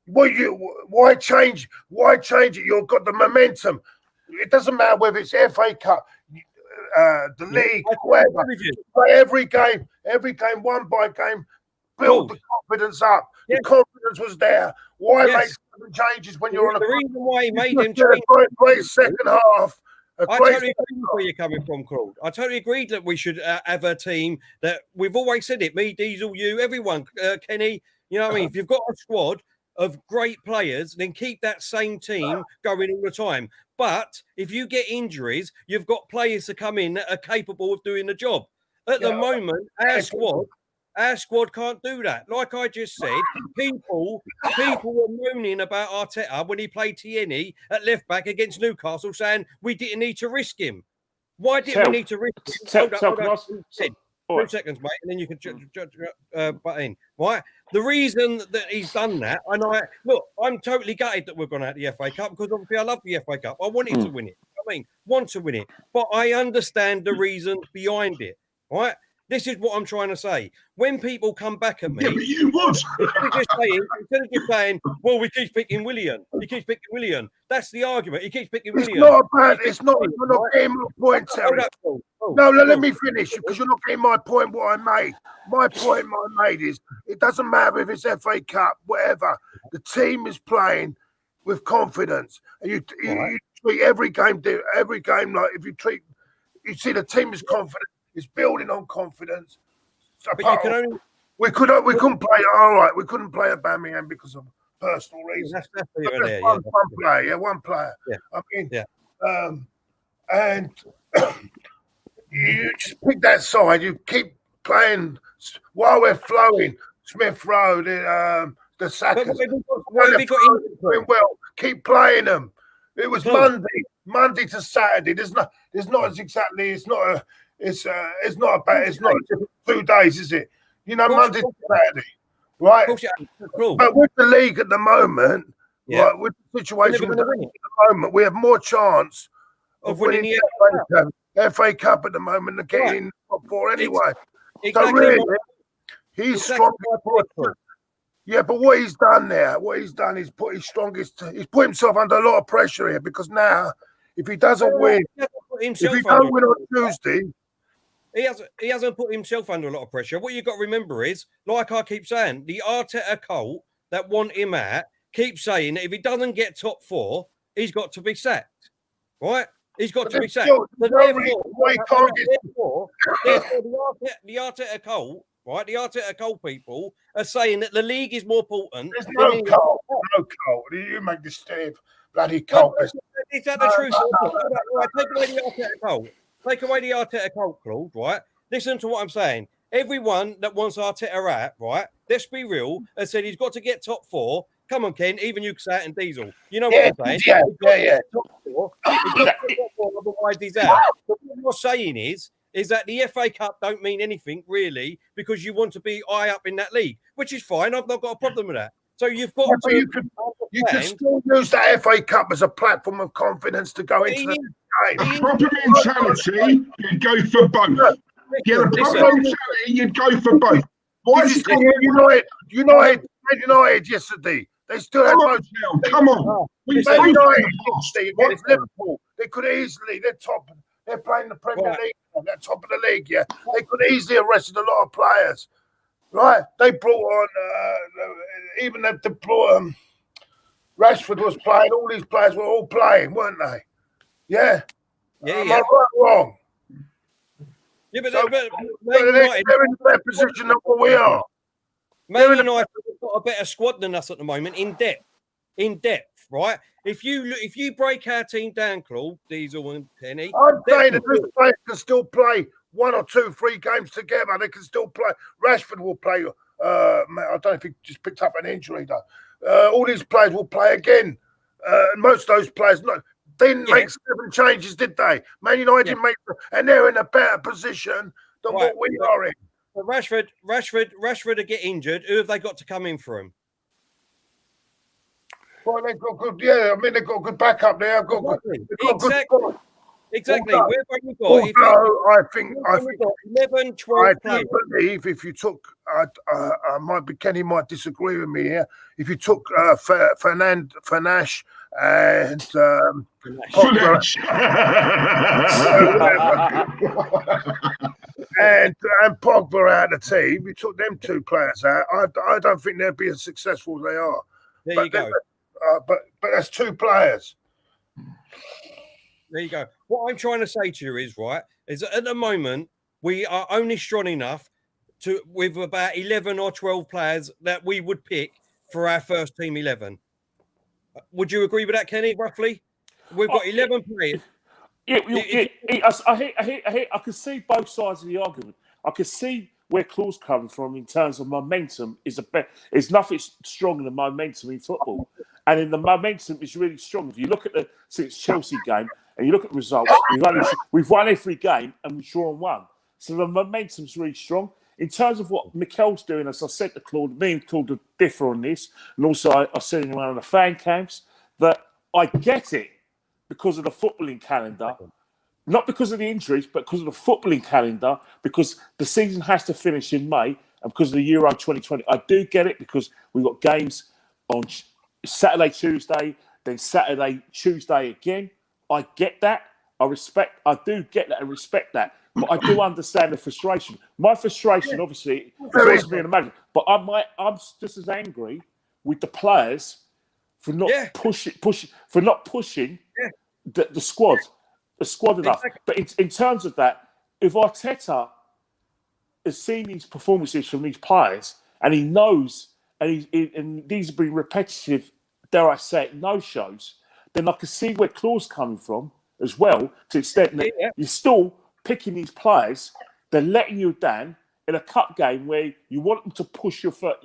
Why change? Why change it? You've got the momentum. It doesn't matter whether it's FA Cup. the league, whoever. Play every game, one by game. Build the confidence up. The confidence was there. Why make 7 changes when you're on a... The reason why he made them change... Great second half. I totally agree where you're coming from, Claude. I totally agree that we should have a team that we've always said it. Me, Diesel, you, everyone, Kenny. You know what I mean? If you've got a squad of great players, then keep that same team going all the time. But if you get injuries, you've got players to come in that are capable of doing the job. At the moment, our squad can't do that. Like I just said, people were moaning about Arteta when he played Tierney at left back against Newcastle, saying we didn't need to risk him. Why didn't we need to risk him? Hold up. 2 seconds, mate, and then you can judge butt in. Right? The reason that he's done that, and I'm totally gutted that we've gone out the FA Cup because obviously I love the FA Cup. I wanted to win it. I mean, want to win it, but I understand the reason behind it. Right? This is what I'm trying to say. When people come back at me, but you would. Instead of just saying, well, we keep picking Willian. He keeps picking Willian. That's the argument. He keeps picking Willian. It's not you're not getting my point, Terry. No, let me finish because you're not getting my point, what I made. My point I made is it doesn't matter if it's FA Cup, whatever. The team is playing with confidence. And you treat every game like if you see the team is confident. It's building on confidence. So but you can only... we couldn't play. All right, we couldn't play Aubameyang because of personal reasons. One player. Yeah. I mean, and you just pick that side. You keep playing while we're flowing. Smith Rowe, the Saka. Well, keep playing them. It was Monday to Saturday. It's not 2 days, is it? You know, Monday to Saturday, right? But with the league at the moment, right, with the situation at the moment, we have more chance of winning the FA Cup at the moment than getting in the top 4 anyway. So really, he's strong. Yeah, but what he's done is he's put himself under a lot of pressure here because now, if he doesn't win, if he don't win on Tuesday. He hasn't put himself under a lot of pressure. What you've got to remember is, like I keep saying, the Arteta cult that want him out keeps saying that if he doesn't get top 4, he's got to be sacked. Right? He's got to be sacked. Therefore, the Arteta cult, right? The Arteta cult people are saying that the league is more important. There's no cult. No cult. You make this bloody cult. Is that the truth? Take away the Arteta cult. Take away the Arteta cult, Claude, right? Listen to what I'm saying. Everyone that wants Arteta out, right? Let's be real, has said he's got to get top 4. Come on, Ken, even you, Sat and Diesel. You know what I'm saying? Yeah. Top 4. He's got to get top 4, otherwise he's out. But what you're saying is that the FA Cup don't mean anything, really, because you want to be high up in that league, which is fine. I've not got a problem with that. So you've got to... You can still use that FA Cup as a platform of confidence to go into the game. A proper mentality, you'd go for both. Get a proper mentality, you'd go for both. Why is United yesterday? They still had most. Come on. United, Liverpool. They could easily. They're playing the Premier League. They're top of the league. Yeah, they could easily arrested a lot of players. Right? They brought on even at the Rashford was playing. All these players were all playing, weren't they? Yeah. Am I right or wrong? Yeah, but they're in a better position than what we are. Man United have got a better squad than us at the moment in depth, right? If you break our team down, Claude, Diesel and Penny, I'm saying that these players can still play 1 or 2, 3 games together. They can still play. Rashford will play. I don't know if he just picked up an injury though. All these players will play again. Most of those players didn't make 7 changes, did they? Man United didn't make, and they're in a better position than what we are in. But Rashford to get injured. Who have they got to come in for him? Well, they've got good. Yeah, I mean they've got good backup there. Exactly. Although, where have you got? I think 11, 12 I do believe if you took, Kenny might disagree with me here. If you took Fernandes and and Pogba out of the team. We took them 2 players out. I don't think they'll be as successful as they are. There you go. But that's 2 players. There you go. What I'm trying to say to you is that at the moment we are only strong enough with about 11 or 12 players that we would pick for our first team 11. Would you agree with that, Kenny? Roughly, we've got 11 players. I can see both sides of the argument. I can see where Claude's coming from in terms of momentum. Is nothing stronger than momentum in football, and in the momentum is really strong. If you look at the since Chelsea game and you look at the results, we've won every game and we've drawn 1. So the momentum's really strong. In terms of what Mikel's doing, as I said to Claude, me and Claude differ on this, and also I said in one of the fan camps that I get it because of the footballing calendar, not because of the injuries, but because of the footballing calendar, because the season has to finish in May, and because of the Euro 2020. I do get it because we've got games on Saturday, Tuesday, then Saturday, Tuesday again. I get that. I do get that and respect that. But I do understand the frustration. My frustration, obviously, is being imagined. But I'm just as angry with the players for not pushing the squad enough. Exactly. But in terms of that, if Arteta has seen these performances from these players and he knows, and these have been repetitive, dare I say it, no-shows, then I can see where Claude's coming from as well, to the extent that you're still picking these players, they're letting you down in a cup game where you want them to push your first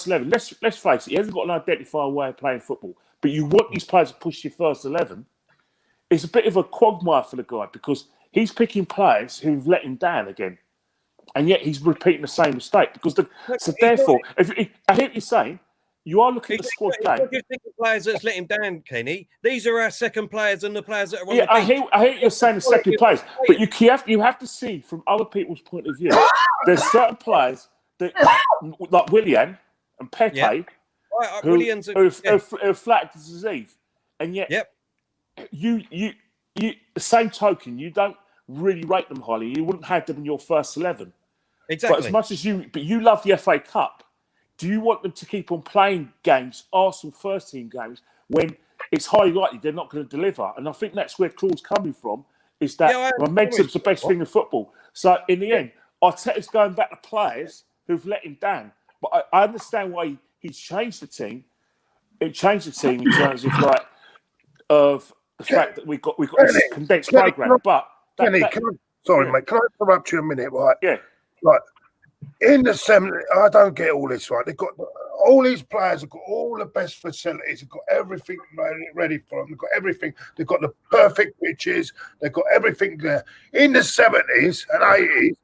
11. Let's face it, he hasn't got an identified way of playing football, but you want these players to push your first 11. It's a bit of a quagmire for the guy because he's picking players who've let him down again, and yet he's repeating the same mistake. So therefore, I hear what you're saying. You are looking at the squad game. Not just the players that's let him down, Kenny. These are our second players and the players that are on the bench. I hear what you're saying, the second players. But you have to see from other people's point of view. There's certain players that, like Willian and Pepe, who are flat as disease, and yet you the same token, you don't really rate them highly. You wouldn't have them in your first 11. Exactly. But as much as you love the FA Cup. Do you want them to keep on playing games, Arsenal first-team games, when it's highly likely they're not going to deliver? And I think that's where Claude's coming from, is that momentum's the best thing in football. So in the end, Arteta's going back to players who've let him down. But I understand why he's changed the team. It changed the team in terms of the fact that we've got this condensed programme. But Kenny, sorry, mate, can I interrupt you a minute? Right? Yeah. Right. In the 70s, I don't get all this right. They've got all these players have got all the best facilities. They've got everything ready for them. They've got everything. They've got the perfect pitches. They've got everything there. In the 70s and 80s,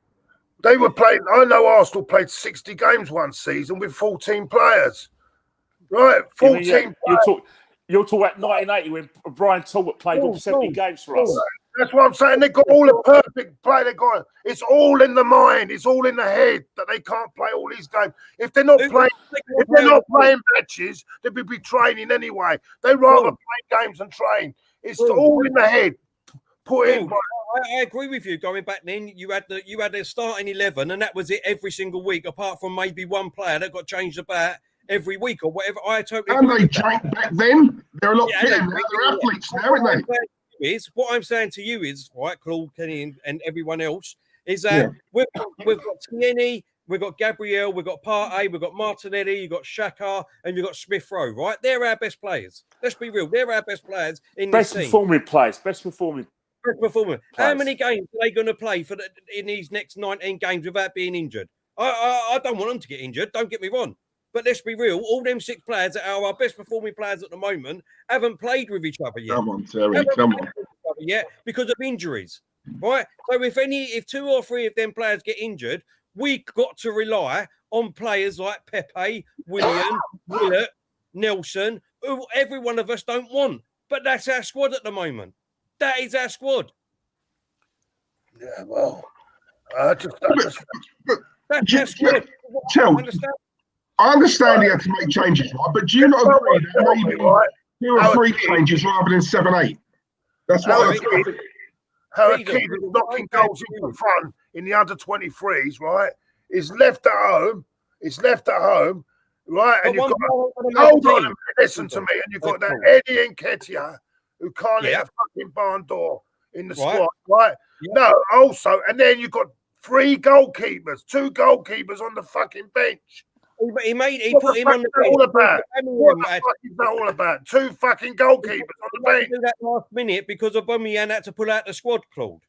they were playing. I know Arsenal played 60 games one season with 14 players. Right, 14 players. You're talking about 1980 when Brian Talbot played all 70 games for us. That's what I'm saying. They've got all the perfect play. They got it's all in the mind. It's all in the head that they can't play all these games. If they're not playing matches, they'd be training anyway. They rather play games and train. It's all in the head. Put in. I agree with you. Going back then, you had the starting 11, and that was it every single week, apart from maybe one player that got changed about every week or whatever. I totally agree. And they changed back then. They're a lot fitter now. They're athletes now, aren't they? What I'm saying to you is, right, Claude, Kenny, and everyone else, is that we've got Tierney, we've got Gabriel, we've got Partey, we've got Martinelli, you've got Xhaka, and you've got Smith Rowe, right? They're our best players. Let's be real. They're our best players in this team. Best performing. How many games are they going to play in these next 19 games without being injured? I don't want them to get injured, don't get me wrong. But let's be real, all them 6 players that are our best performing players at the moment haven't played with each other yet. Come on, Terry, come on. Yet because of injuries, right? So if 2 or 3 of them players get injured, we got to rely on players like Pepe, Willian, Willett, Nelson, who every one of us don't want. But that's our squad at the moment. That is our squad. Yeah, well, that's our squad. Tell, Understand? I understand he had to make changes, right? But do you not agree that maybe 2 or 3 changes rather than 7, 8? That's what I think. How a kid who's knocking goals into the front in the under 23s, right, is left at home. It's left at home, right? And you've got hold on, listen to me. And you've got that Eddie Nketiah who can't hit a fucking barn door in the squad, right? No, also, and then you've got 3 goalkeepers, 2 goalkeepers on the fucking bench. He put him on the bench. All about? What the fuck is that all about? 2 fucking goalkeepers on the bench. Do that last minute because aubameyang had to pull out the squad, Claude.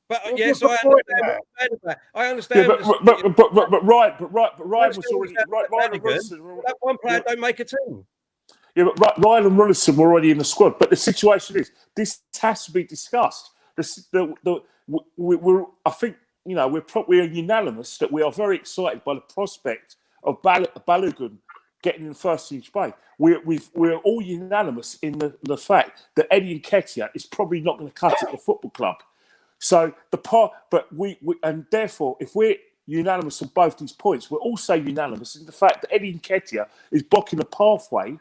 But yes, I understand that. I understand. But Ryan was already that one player don't make a team. Yeah, but Ryan and Runnison were already in the squad. But the situation is, this has to be discussed. I think, you know, we're unanimous that we are very excited by the prospect of Balogun getting in the first team play. We're all unanimous in the fact that Eddie Nketiah is probably not going to cut it at the football club. So and therefore, if we're unanimous on both these points, we're also unanimous in the fact that Eddie Nketiah is blocking a pathway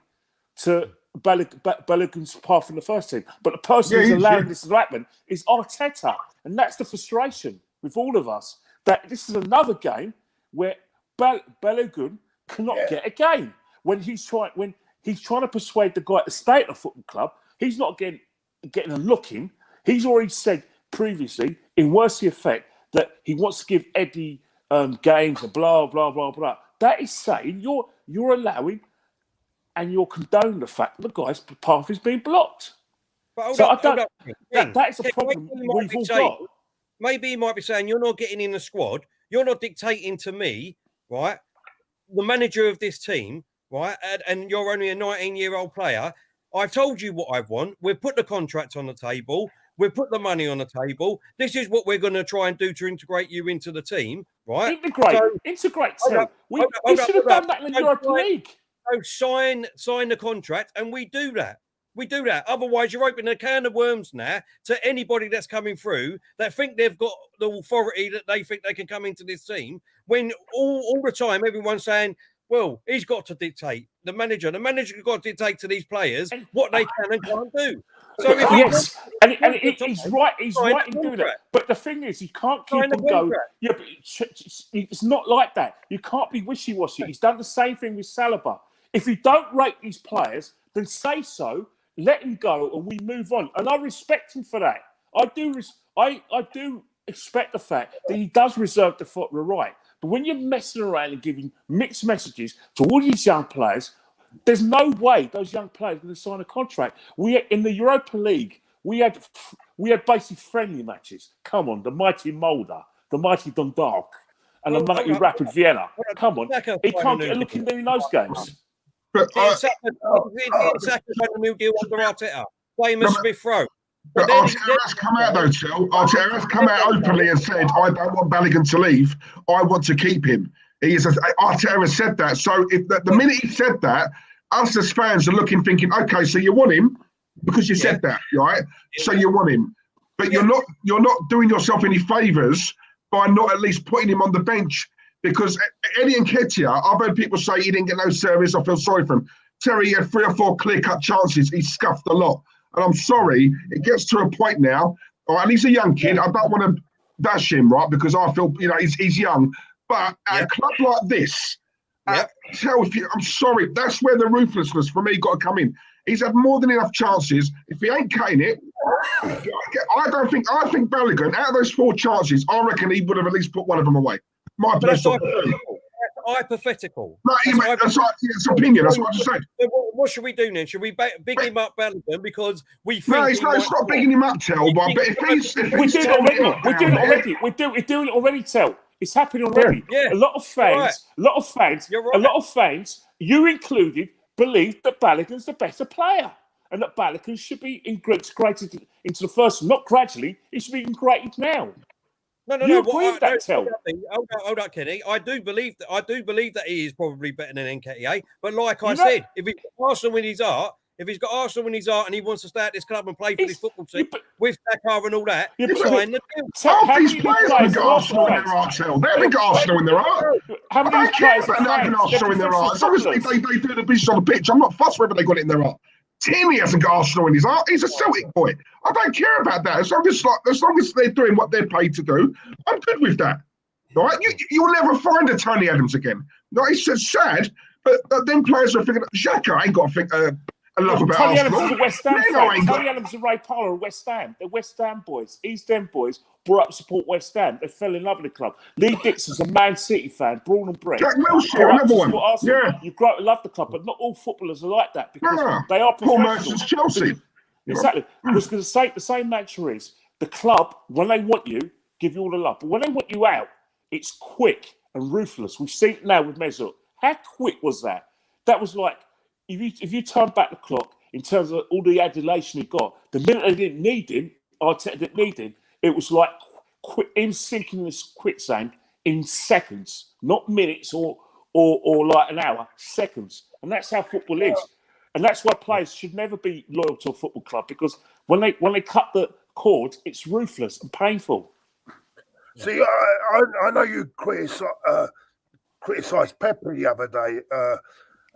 to Balogun's path in the first team. But the person who's allowing this to happen is Arteta. And that's the frustration with all of us, that this is another game where Balogun cannot get a game. When he's trying to persuade the guy to stay at the football club, he's not getting a look in. He's already said previously, in worse effect, that he wants to give Eddie games and blah, blah, blah, blah. That is saying you're allowing and you're condoning the fact that the guy's path is being blocked. But that is a problem we've all got. Maybe he might be saying, you're not getting in the squad. You're not dictating to me, right, the manager of this team, right, and you're only a 19-year-old player. I've told you what I want. We've put the contract on the table. We've put the money on the table. This is what we're going to try and do to integrate you into the team, right? Integrate. We should have done that in the Europa League. So sign the contract, and we do that. We do that. Otherwise, you're opening a can of worms now to anybody that's coming through that think they've got the authority that they think they can come into this team. When all the time, everyone's saying, well, he's got to dictate. The manager's got to dictate to these players what they can and can't do. So he's right. He's right in doing that. But the thing is, you can't keep on going. Yeah, but it's not like that. You can't be wishy-washy. He's done the same thing with Saliba. If you don't rate these players, then say so. Let him go, and we move on. And I respect him for that. I do expect the fact that he does reserve the right. But when you're messing around and giving mixed messages to all these young players, there's no way those young players are going to sign a contract. In the Europa League, we had basically friendly matches. Come on, the mighty Mulder, the mighty Dundalk, and the mighty Rapid Vienna. Come on, he can't get a look in those games. But Saka new deal under Arteta. Same as Smith-Rowe. But Arteta's come out though, Till. Arteta's come out openly and said, I don't want Balogun to leave. I want to keep him. Arteta has said that. So if the minute he said that, us as fans are looking, thinking, okay, so you want him because you said that, right? So you want him. But you're not doing yourself any favours by not at least putting him on the bench. Because Eddie Nketiah, I've heard people say he didn't get no service. I feel sorry for him. Terry had 3 or 4 clear-cut chances. He scuffed a lot. And I'm sorry, it gets to a point now, all right, and he's a young kid. I don't want to bash him, right, because I feel, he's young. But at a club like this, I'm sorry, that's where the ruthlessness for me got to come in. He's had more than enough chances. If he ain't cutting it, I think Balogun, out of those 4 chances, I reckon he would have at least put one of them away. My personal opinion. That's hypothetical. No, it's opinion. That's what I'm saying. What should we do then? Should we big him up, Balogun, because we think? No, it's not bigging him up, Tel. But if we're doing it already, Tel. It's happening already. Yeah. A lot of fans, you included, believe that Balogun's the better player and that Balogun should be integrated into the first. Not gradually, he should be integrated now. No. Agree with that, Tel? Hold up, Kenny. I do believe that he is probably better than Nketiah. But like I said, if he's Arsenal in his heart, If he's got Arsenal in his heart and he wants to stay at this club and play for this football team but- with Dakar and all that, Yeah, but- sign the deal. Half these many players haven't got Arsenal in their heart, Sel. They haven't got Arsenal in their heart. How I many don't care players about are having fans? Arsenal in their heart. As long as they do the business on the pitch, I'm not fussed whether they got it in their heart. Timmy hasn't got Arsenal in his heart. He's a Celtic boy. I don't care about that. As long as they're doing what they're paid to do, I'm good with that. Right? You'll never find a Tony Adams again. No, it's just sad, but them players are thinking, Xhaka ain't got to think a love about Tony Arsenal. Adams is a West Ham Leno fan. ain't got- Tony Adams and Ray Parlour are West Ham. They're West Ham boys. East End boys brought up to support West Ham. They fell in love with the club. Lee Dixon's a Man City fan, born and bred. Jack Wilshere, Grew up to another one. support Arsenal. Yeah. You grow up to love the club, but not all footballers are like that because No. they are Paul professionals. Merchant's Chelsea. Exactly. Because the same mantra is the club, when they want you, give you all the love. But when they want you out, it's quick and ruthless. We've seen it now with Mesut. How quick was that? That was like, if you turn back the clock in terms of all the adulation he got, the minute they didn't need him, Arteta didn't need him, it was like him sinking this quicksand in seconds, not minutes or like an hour, seconds. And that's how football is. And that's why players should never be loyal to a football club, because when they cut the cord, it's ruthless and painful. See, I know you criticised Pepe the other day,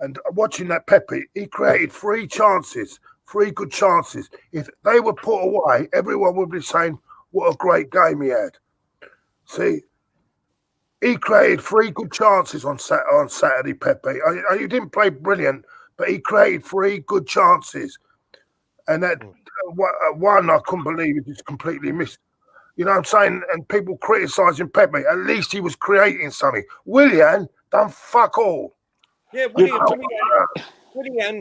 and watching that Pepe, he created 3 chances, 3 good chances. If they were put away, everyone would be saying, what a great game he had. See, he created 3 good chances on Saturday, Pepe. He didn't play brilliant, but he created 3 good chances. And that one, I couldn't believe it, just completely missed. You know what I'm saying? And people criticising Pepe. At least he was creating something. Willian done fuck all. Yeah, Willian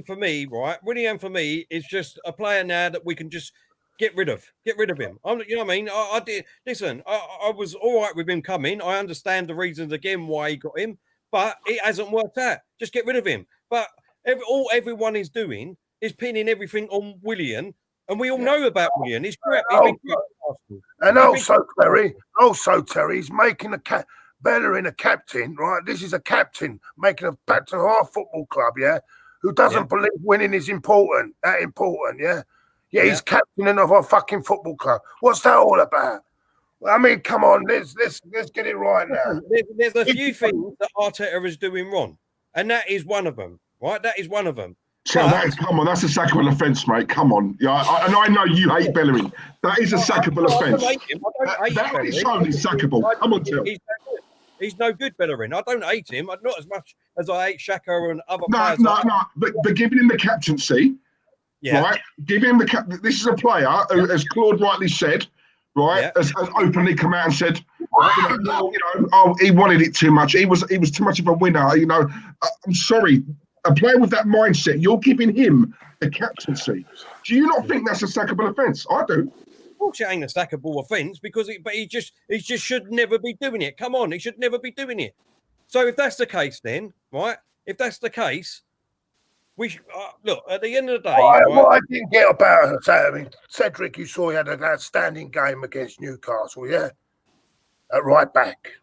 for me, right? Willian for me is just a player now that we can just get rid of. Get rid of him. You know what I mean? I did. Listen, I was all right with him coming. I understand the reasons again why he got him, but it hasn't worked out. Just get rid of him. But all everyone is doing is pinning everything on Willian, and we all know about Willian. He's great. He's been great at Arsenal. And also Terry, he's making Bellerin a captain, right? This is a captain making a captain of our football club, yeah, who doesn't believe winning is important, yeah. Yeah, he's captain of our fucking football club. What's that all about? I mean, come on, let's get it right now. There's a few things that Arteta is doing wrong, and that is one of them, right? That is one of them. Come on, that's a sackable offence, mate. Come on. Yeah, I know you hate Bellerin. That is a sackable offence. That is totally sackable. Come on, Till. He's no good, Bellerin. I don't hate him. Not as much as I hate Xhaka and other No. players. But giving him the captaincy, right? Giving him the this is a player who, as Claude rightly said, right, has openly come out and said, he wanted it too much. He was too much of a winner. You know, I'm sorry. A player with that mindset, you're giving him the captaincy. Do you not think that's a sackable offence? I do. Of course, it ain't a sackable offence because he just should never be doing it. Come on, he should never be doing it. So if that's the case, then right, if that's the case, we look at the end of the day. What I didn't get about it, I mean, Cedric, you saw he had an outstanding game against Newcastle, yeah, at right back.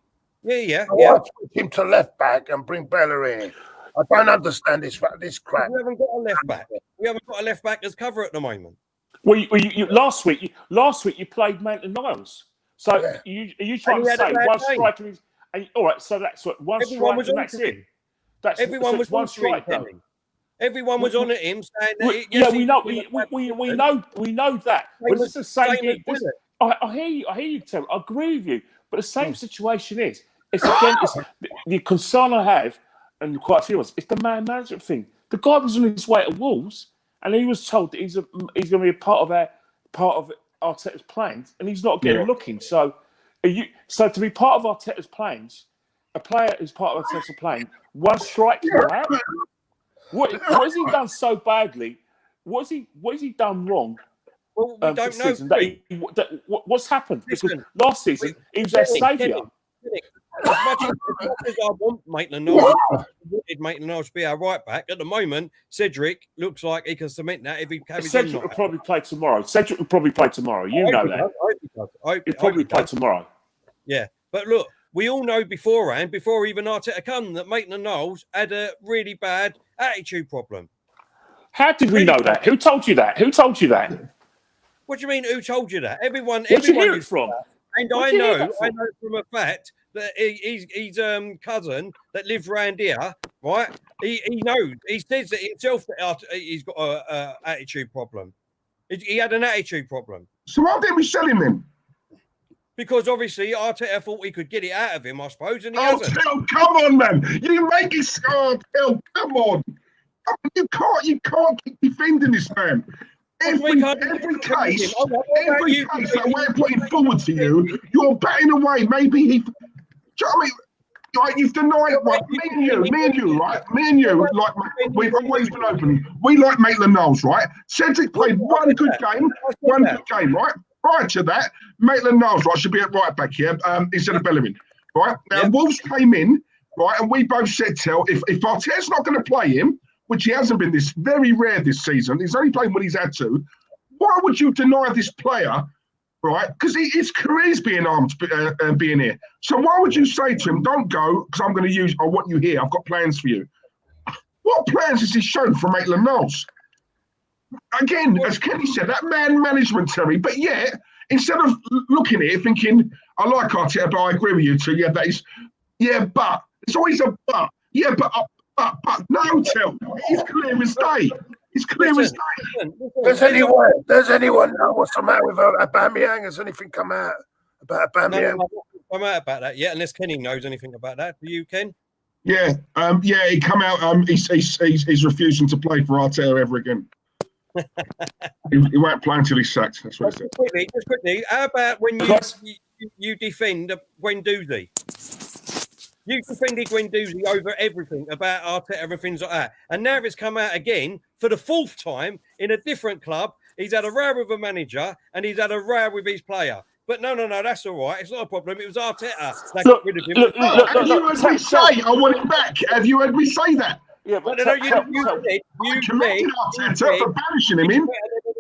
Yeah. I switch him to left back and bring Bellerin in. I don't understand this crap. We haven't got a left back. We haven't got a left back as cover at the moment. Well, last week you played Maitland-Niles. So are you trying to say one striker is? All right, so that's what one striker and that's it. Everyone was one striker. Everyone was on at him saying that. We know that. But it's the same thing. I hear you, Terry. I agree with you. But the same situation is, it's the concern I have, and quite a few of us, it's the man management thing. The guy was on his way to Wolves, and he was told that he's going to be a part of Arteta's plans, and he's not getting looking. So, to be part of Arteta's plans, a player is part of Arteta's plan. One strike out. What has he done so badly? What has he done wrong? Well, we don't know. What's happened? Because last season he was our saviour. As much as I want Maitland-Niles, Maitland-Niles to be our right back, at the moment, Cedric looks like he can cement that if he carries Cedric will probably play tomorrow. You know that. He'll probably play tomorrow. Yeah. But look, we all know beforehand, before even Arteta come, that Maitland-Niles had a really bad attitude problem. How did we know that? Who told you that? Who told you that? What do you mean? Who told you that? Everyone. Where'd you everyone hear it from? And I know from a fact that he's cousin that lives around here, right? He knows. He says that himself that he's got a attitude problem. He had an attitude problem. So why didn't we sell him then? Because obviously Arteta thought he could get it out of him, I suppose, and he hasn't. Phil, come on, man! You make it. Oh, Phil, come on! You can't keep defending this man. Every case that we're putting forward to you, you're batting away. Maybe he. Do you know what I mean? Like you've denied, right? Me and you, right? Me and you, like we've always been open. We like Maitland-Niles, right? Cedric played one good game, right? Prior to that, Maitland-Niles, right, should be at right back here instead of Bellerin, right? Now Wolves came in, right, and we both said, if Arteta's not going to play him, which he hasn't been, this very rare this season, he's only playing when he's had to. Why would you deny this player? Right, because his career's being armed, being here. So why would you say to him, "Don't go, because I'm going to use. I want you here. I've got plans for you." What plans has he shown for Maitland-Niles? Again, as Kenny said, that man management, Terry. But yet, instead of looking at it, thinking, "I like Arteta, but I agree with you too." Yeah, that is. Yeah, but it's always a but. Yeah, but no, Tel. He's clear as day. It's clear as day. Does anyone know what's the matter with Aubameyang? Has anything come out about Aubameyang? No, come out about that yet, unless Kenny knows anything about that. Do you, Ken? Yeah, he come out. He's refusing to play for Arteta ever again. he won't play until he's sacked. That's what he said. Just quickly, how about when you defend Guendouzi? You defended Guendouzi over everything about Arteta and things like that. And now it's come out again for the fourth time in a different club. He's had a row with a manager and he's had a row with his player. But no, that's all right. It's not a problem. It was Arteta that got rid of him. Have you heard me say I want him back? Have you heard me say that? Yeah, but you commended Arteta for banishing him in.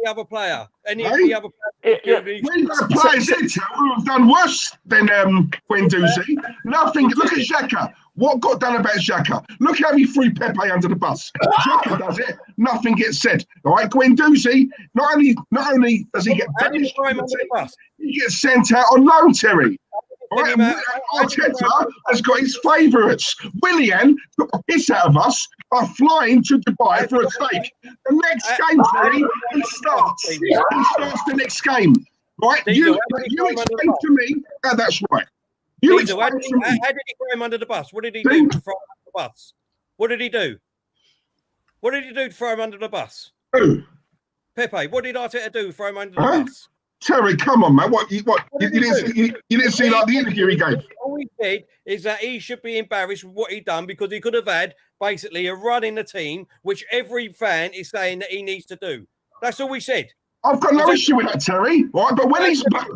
Any other player. Any other player. We've got players who have done worse than Guendouzi. Nothing. Look at Xhaka. What got done about Xhaka? Look how he threw Pepe under the bus. Xhaka does it. Nothing gets said. All right, Guendouzi. Not only does he get banished from the team, he gets sent out on loan, Terry. Right, Arteta has got his favourites. Willian took the piss out of us by flying to Dubai for a steak. The next game, Terry, he starts. He starts the next game. Right? You explain to me how that's right. You explain to me. How did he throw him under the bus? What did he do to throw him under the bus? What did he do? What did he do to throw him under the bus? Who? Pepe. What did Arteta do to throw him under the bus? Terry, come on, man. You didn't see like the interview he gave. All he said is that he should be embarrassed with what he done because he could have had basically a run in the team, which every fan is saying that he needs to do. That's all we said. I've got no issue with that, Terry. Right, but when he's but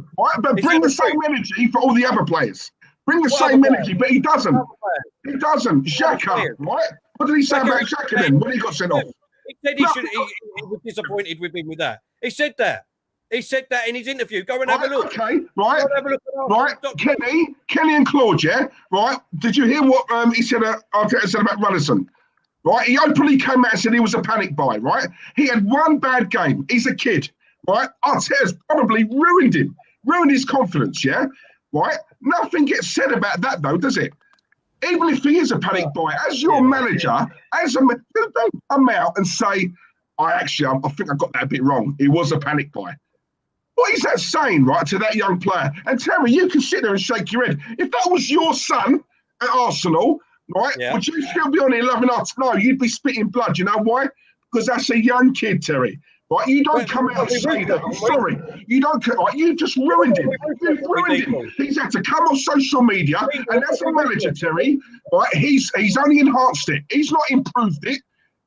bring the same energy for all the other players. Bring the same energy, but he doesn't. He doesn't. Xhaka, right? What did he say about Xhaka then when he got sent off? He said he was disappointed with him with that. He said that. He said that in his interview. Go and have a look. Okay, right. Kenny and Claude, yeah? Right? Did you hear what he said Arteta said about Runnison? Right? He openly came out and said he was a panic buy, right? He had one bad game. He's a kid, right? Arteta's probably ruined him, ruined his confidence, yeah? Right? Nothing gets said about that, though, does it? Even if he is a panic buy, as your manager, don't come out and say, I think I got that a bit wrong. He was a panic buy. What is that saying, right, to that young player? And Terry, you can sit there and shake your head. If that was your son at Arsenal, right, would you still be on here loving us? No, you'd be spitting blood. You know why? Because that's a young kid, Terry. Right? You don't come out and say that. I'm sorry. You don't. Right? You just ruined him. You've ruined him. He's had to come on social media, and as a manager, Terry, right, he's only enhanced it. He's not improved it.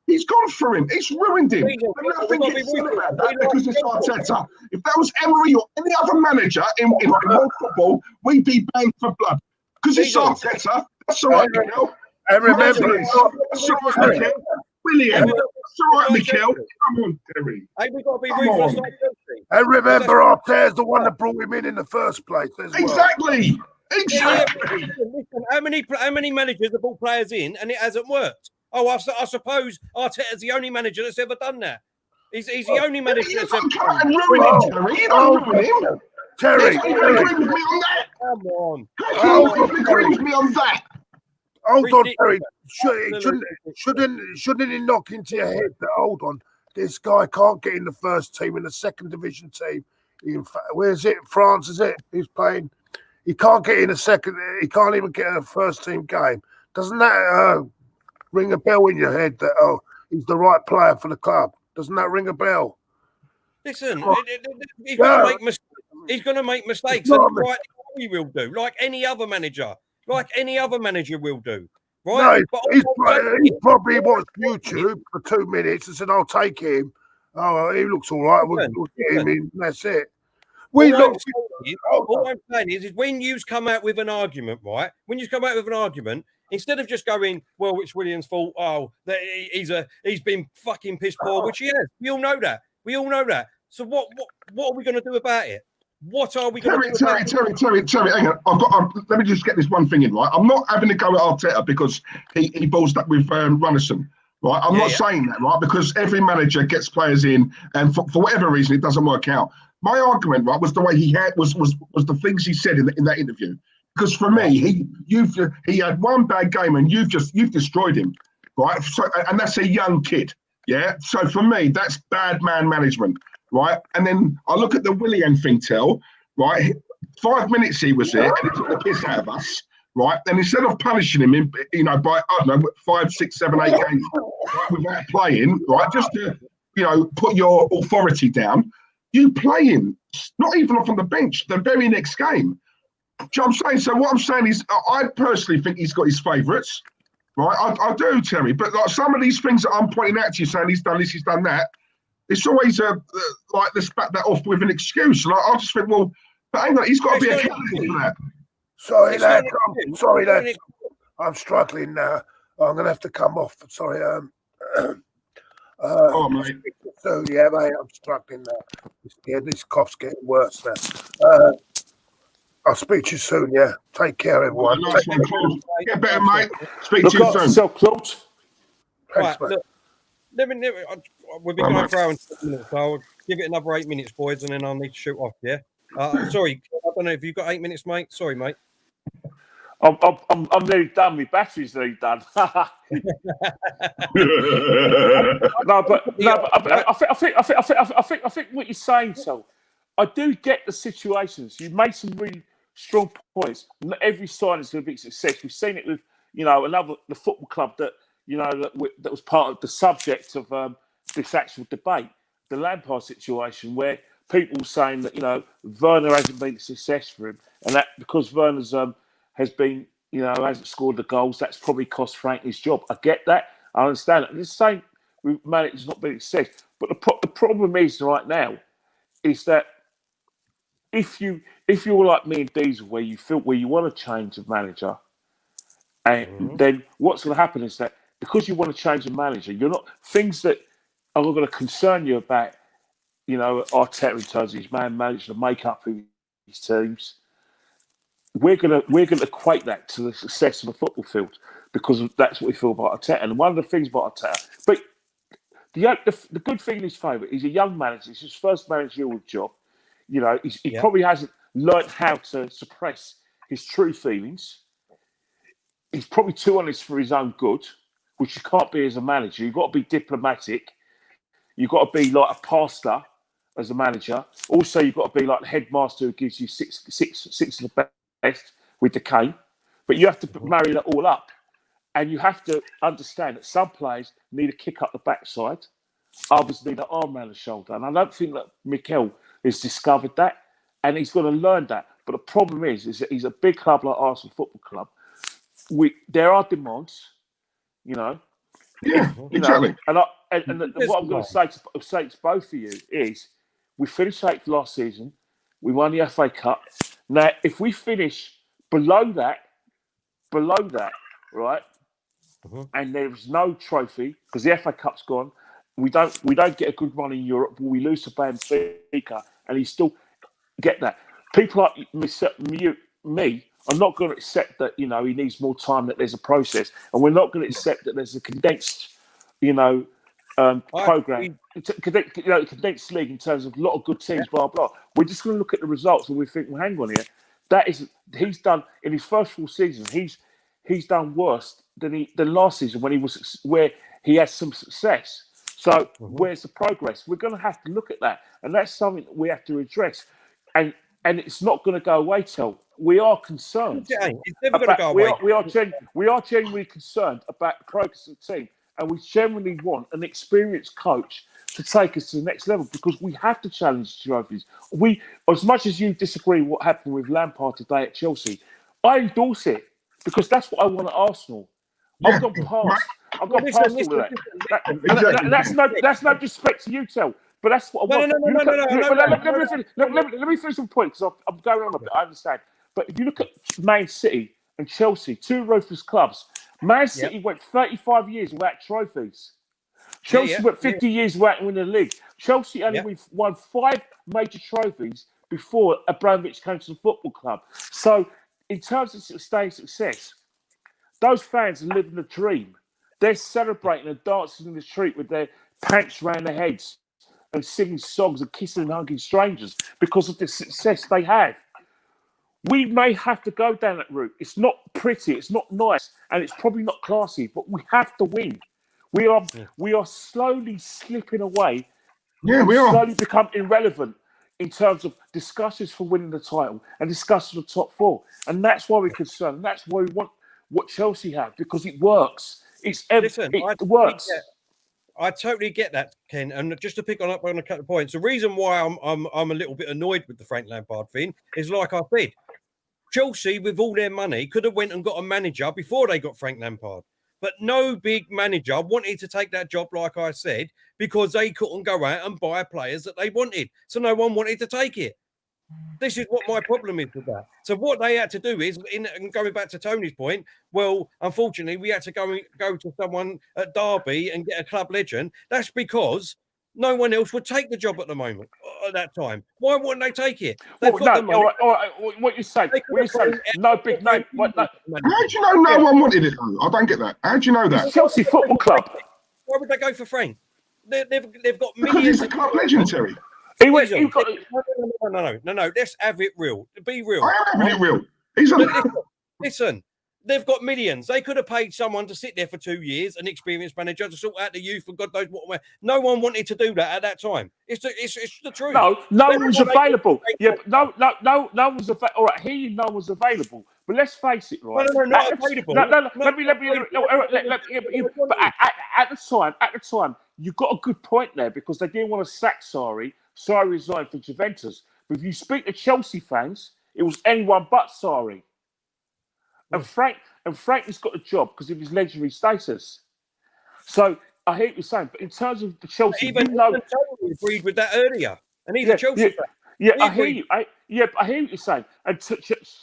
He's gone through him. It's ruined him. And nothing gets said about that because it's Arteta. If that was Emery or any other manager in world football, we'd be banned for blood. Because it's Arteta. That's all right, Mikel. And remember, that's all right, Mikel. William. That's all right, Mikel. Come on, Terry. Hey, we've got to be ruthless like Chelsea. And remember, Arteta's the one that brought him in the first place. Exactly. Listen, how many managers have brought players in and it hasn't worked? Oh, I suppose Arteta's the only manager that's ever done that. He's the only manager that's ever done that. Ruin him, Terry. You don't ruin him. Terry, You agree with me on that? Come on. You agree with me on that? hold on, Ridiculous. Terry. Shouldn't it knock into your head that, hold on, this guy can't get in the first team, in the second division team. In fact, where's it? France, is it? He's playing. He can't get in a second. He can't even get in a first team game. Doesn't that ring a bell in your head that, he's the right player for the club? Doesn't that ring a bell? Listen, he's going to make mistakes. He's going to make mistakes. And right, he will do, like any other manager. Like any other manager will do. Right? No, he probably watched YouTube for 2 minutes and said, I'll take him. Oh, he looks all right. We'll get him in. That's it. All I'm saying is when you come out with an argument, right? When you come out with an argument, instead of just going, well, it's William's fault. Oh, he's been fucking piss poor, which he has. We all know that. We all know that. So what are we going to do about it? What are we going to do about it? Terry, hang on. Let me just get this one thing in, right? I'm not having to go at Arteta because he balls up with Runnison, right? I'm not saying that, right? Because every manager gets players in, and for whatever reason, it doesn't work out. My argument, right, was the way he had was the things he said in that interview. Because for me, he had one bad game and you've destroyed him, right? So, and that's a young kid, yeah. So for me, that's bad man management, right? And then I look at the Willian thing, right? 5 minutes he was there and he took the piss out of us, right? And instead of punishing him, by I don't know 5, 6, 7, 8 games without playing, right, just to put your authority down. You play him, not even off on the bench, the very next game. Do you know what I'm saying? So what I'm saying is, I personally think he's got his favourites, right? I do, Terry. But like some of these things that I'm pointing out to you, saying he's done this, he's done that, it's always like let's back that off with an excuse. And I just think, well, but hang on, he's got to be accountable for that. Sorry, lad. I'm struggling now. I'm going to have to come off. Sorry. Mate. So yeah, mate, I'm struggling now. Yeah, this cough's getting worse now. I'll speak to you soon. Yeah, take care, everyone. Nice one, Claude. Get better, mate. Speak to you soon. So, Claude. Thanks, Right, mate. look, we've been going for hours, so I'll give it another 8 minutes, boys, and then I'll need to shoot off. Yeah. Sorry, I don't know if you've got 8 minutes, mate. Sorry, mate. I'm nearly done. My battery's nearly done. I think what you're saying, so I do get the situations. You made some really strong points. Not every side is going to be a success. We've seen it with the football club that that was part of the subject of this actual debate, the Lampard situation, where people were saying that Werner hasn't been a success for him, and that because Werner's has been, hasn't scored the goals, that's probably cost Frank his job. I get that. I understand it. The same with managers not being success. But the problem is right now is that if you're like me and Diesel, where you want to change of manager, and then what's going to happen is that because you want to change the manager, you're not things that are going to concern you about, Arteta in terms of his man manager to make up his teams. We're gonna equate that to the success of the football field because that's what we feel about Arteta. And one of the things about Arteta, but the good thing in his favour, he's a young manager. It's his first managerial job. He probably hasn't learnt how to suppress his true feelings. He's probably too honest for his own good, which you can't be as a manager. You've got to be diplomatic. You've got to be like a pastor as a manager. Also, you've got to be like the headmaster who gives you six of the best with the cane. But you have to marry that all up. And you have to understand that some players need a kick up the backside. Others need an arm around the shoulder. And I don't think that Mikel has discovered that. And he's going to learn that. But the problem is that he's a big club like Arsenal Football Club. There are demands, Yeah, exactly. What I'm going to say to both of you is we finished 8th last season. We won the FA Cup. Now, if we finish below that, right, and there's no trophy because the FA Cup's gone, we don't get a good run in Europe. We lose to Benfica, and you still get that. People like me, are not going to accept that, he needs more time, that there's a process. And we're not going to accept that there's a condensed, program, condensed league in terms of a lot of good teams, blah, blah. We're just going to look at the results and we think, well, hang on here. He's done, in his first full season, he's done worse than last season where he had some success. So where's the progress? We're going to have to look at that. And that's something that we have to address. And it's not going to go away till we are concerned. It's never going to go away. We are genuinely concerned about the progress of the team. And we generally want an experienced coach to take us to the next level because we have to challenge the trophies. As much as you disagree with what happened with Lampard today at Chelsea, I endorse it because that's what I want at Arsenal. I've gone past all of that. That's no disrespect to you, Tel, but that's what I want. Let me finish some points because I'm going on a bit. I understand. But if you look at Man City and Chelsea, two ruthless clubs, Man City went 35 years without trophies. Chelsea went 50 years without winning the league. Chelsea only won 5 major trophies before Abramovich came to the football club. So, in terms of sustained success, those fans are living the dream. They're celebrating and dancing in the street with their pants round their heads and singing songs and kissing and hugging strangers because of the success they have. We may have to go down that route. It's not pretty, it's not nice, and it's probably not classy, but we have to win. We are slowly slipping away. Yeah, we are. Slowly become irrelevant in terms of discussions for winning the title and discussions of top 4. And that's why we're concerned. And that's why we want what Chelsea have, because it works. It works. I totally get that, Ken. And just to pick up on a couple of points, the reason why I'm a little bit annoyed with the Frank Lampard thing is, like I said, Chelsea, with all their money, could have went and got a manager before they got Frank Lampard. But no big manager wanted to take that job, like I said, because they couldn't go out and buy players that they wanted. So no one wanted to take it. This is what my problem is with that. So what they had to do is, and going back to Tony's point, well, unfortunately, we had to go to someone at Derby and get a club legend. That's because no one else would take the job at the moment, at that time. Why wouldn't they take it? All right. What you say? No big name. How do you know no one wanted it, though? I don't get that. How do you know that? It's Chelsea Football Club. Why would they go for Frank? They've got because millions. he's a club legend, Terry. No. Let's have it real. Be real. I am having it real. He's Listen. They've got millions. They could have paid someone to sit there for 2 years, an experienced manager to sort out the youth and God knows what. No one wanted to do that at that time. It's the truth. No one was available. Yeah, but no one was available. All right, here no one was available. But let's face it, right? No, not available. But at the time, you got a good point there because they didn't want to sack Sarri. Sarri resigned for Juventus. But if you speak to Chelsea fans, it was anyone but Sarri. And Frank has got a job because of his legendary status. So I hear what you're saying, but in terms of the Chelsea, even Tony agreed with that earlier, and he's a Chelsea fan. I hear you. I hear what you're saying. And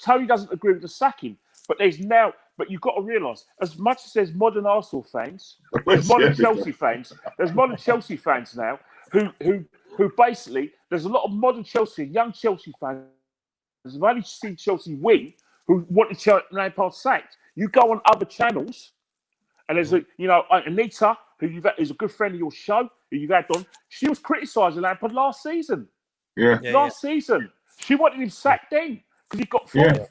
Tony doesn't agree with the sacking, but but you've got to realise, as much as there's modern Arsenal fans, there's modern Chelsea fans. There's modern Chelsea fans now who basically there's a lot of modern Chelsea, young Chelsea fans who've only seen Chelsea win, who wanted Lampard sacked. You go on other channels, and there's Anita, who is a good friend of your show, who you've had on. She was criticising Lampard last season. Last season, she wanted him sacked then because he got fourth. Yeah.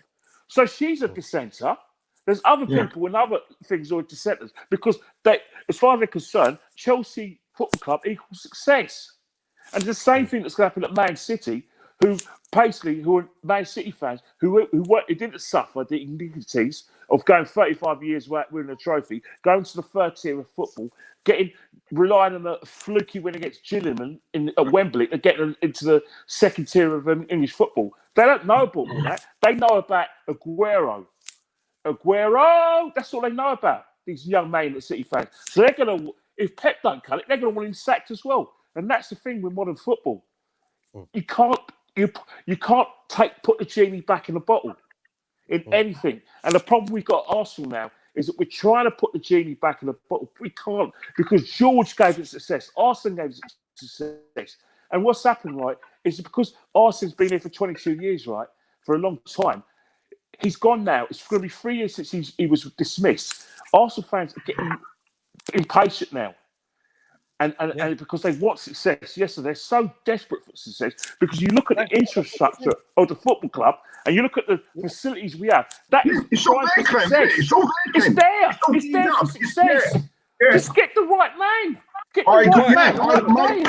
So she's a dissenter. There's other people and other things who are dissenters because they, as far as they're concerned, Chelsea Football Club equals success. And the same thing that's going to happen at Man City, who are Man City fans who didn't suffer the indignities of going 35 years without winning a trophy, going to the third tier of football, relying on a fluky win against Gillingham at Wembley and getting into the second tier of English football. They don't know about all that. They know about Aguero. That's all they know about, these young Man City fans. So they're going to, if Pep don't cut it, they're going to want him sacked as well. And that's the thing with modern football. You can't put the genie back in the bottle in anything. And the problem we've got at Arsenal now is that we're trying to put the genie back in the bottle. We can't, because George gave it success. Arsene gave it success. And what's happened, right, is because Arsene's been here for 22 years, right, for a long time, he's gone now. It's going to be 3 years since he was dismissed. Arsenal fans are getting impatient now. And because they want success. Yes, so they're so desperate for success because you look at the infrastructure of the football club and you look at the facilities we have. That is it's all there, Clem. It's all there. It's there. It's there for success. Yeah. Just get the right name. Get the right name.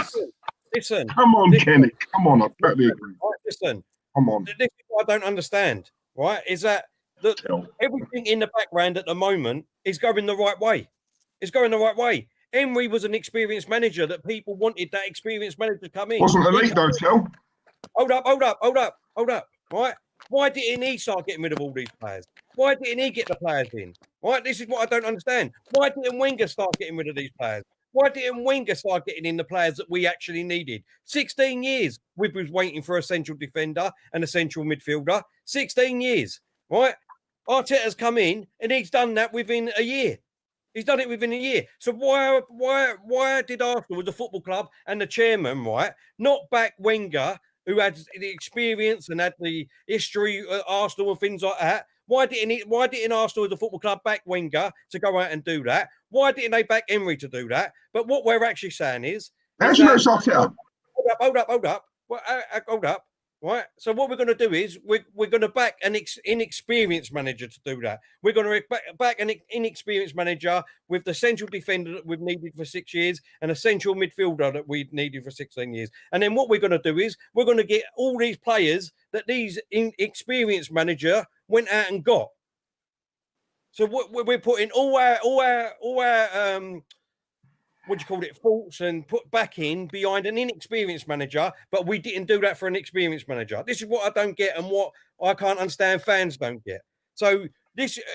Listen. Come on, Kenny. Come on. I totally agree. Listen. Come on. This is what I don't understand, right? Is that everything in the background at the moment is going the right way. It's going the right way. Emery was an experienced manager that people wanted that experienced manager to come in. Wasn't elite though, Tel. Hold up. Right? Why didn't he start getting rid of all these players? Why didn't he get the players in? Right? This is what I don't understand. Why didn't Wenger start getting rid of these players? Why didn't Wenger start getting in the players that we actually needed? 16 years we was waiting for a central defender and a central midfielder. 16 years, right? Arteta's come in and he's done that within a year. He's done it within a year. So why did Arsenal, the football club and the chairman, right, not back Wenger, who had the experience and had the history at Arsenal and things like that? Why didn't Arsenal, the football club, back Wenger to go out and do that? Why didn't they back Emery to do that? But what we're actually saying is, how's you know Arteta? Hold up. Right. So what we're going to do is we're going to back an inexperienced manager to do that. We're going to back an inexperienced manager with the central defender that we've needed for 6 years and a central midfielder that we've needed for 16 years. And then what we're going to do is we're going to get all these players that these inexperienced manager went out and got. So we're putting all our what do you call it, faults and put back in behind an inexperienced manager, but we didn't do that for an experienced manager. This is what I don't get and what I can't understand fans don't get. So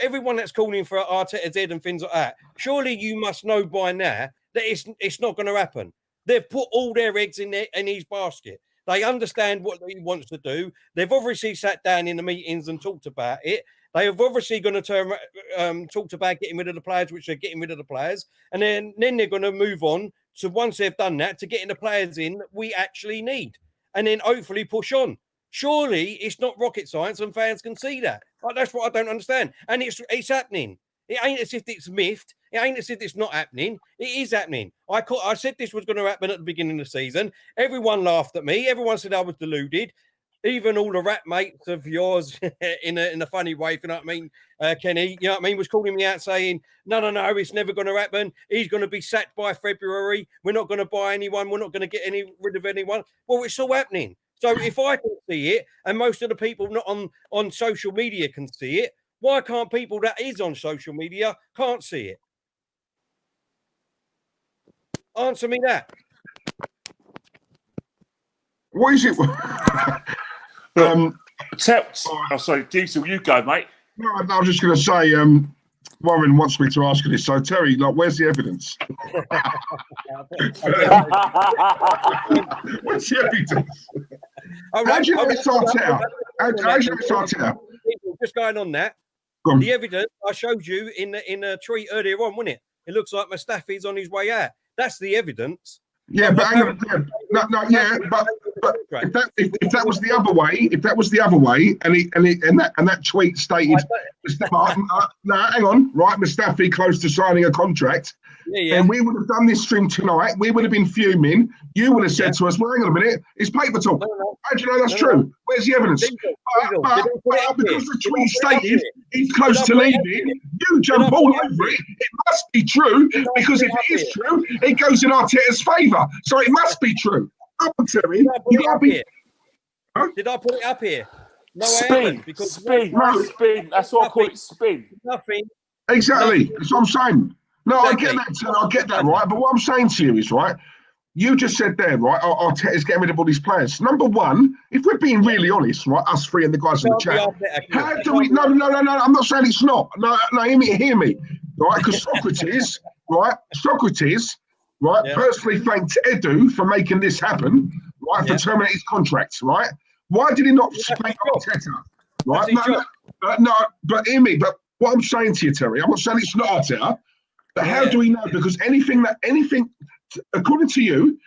everyone that's calling for Arteta's head and things like that, surely you must know by now that it's not going to happen. They've put all their eggs in his basket. They understand what he wants to do. They've obviously sat down in the meetings and talked about it. They have obviously going to talk about getting rid of the players, which they're getting rid of the players. And then they're going to move on to, once they've done that, to getting the players in that we actually need. And then hopefully push on. Surely it's not rocket science and fans can see that. Like, that's what I don't understand. And it's happening. It ain't as if it's miffed. It ain't as if it's not happening. It is happening. I said this was going to happen at the beginning of the season. Everyone laughed at me. Everyone said I was deluded. Even all the rat mates of yours in a funny way, if you know what I mean, Kenny, you know what I mean, was calling me out saying, no, it's never going to happen. He's going to be sacked by February. We're not going to buy anyone. We're not going to get rid of anyone. Well, it's all happening. So if I can see it, and most of the people not on social media can see it, why can't people that is on social media can't see it? Answer me that. What is it? Sorry, Diesel, you go, mate. No, I was just going to say, Warren wants me to ask you this. So, Terry, where's the evidence? What's the evidence? How do you know it's Arteta? How do you know it's Arteta? Just going on that, the evidence I showed you in a tweet earlier on, wasn't it? It looks like Mustafi's on his way out. That's the evidence. Yeah, but hang on. But if that was the other way, and that tweet stated, hang on, right, Mustafi close to signing a contract, and we would have done this stream tonight. We would have been fuming. You would have said to us, "Well, hang on a minute, it's paper talk." How do you know that's true? Where's the evidence? But because the tweet stated he's close to leaving, you jump all over it. It must be true because if it is true, it goes in Arteta's favour. So it must be true. Come on, Terry. Did I put it up here? No, spin. I haven't. Because spin. That's what I call it. Spin. Nothing. Exactly. That's what I'm saying. No, I get that. I get that, right? But what I'm saying to you is, right, you just said there, right, Arteta's getting rid of all these players. Number one, if we're being really honest, right, us three and the guys in the chat, how do we... No, I'm not saying it's not. No, hear me, right? Because Socrates, personally thanked Edu for making this happen, right, for terminating his contract, right? Why did he not thank Arteta? Right? No, but hear me, but what I'm saying to you, Terry, I'm not saying it's not Arteta, but how do we know? Because anything, according to you,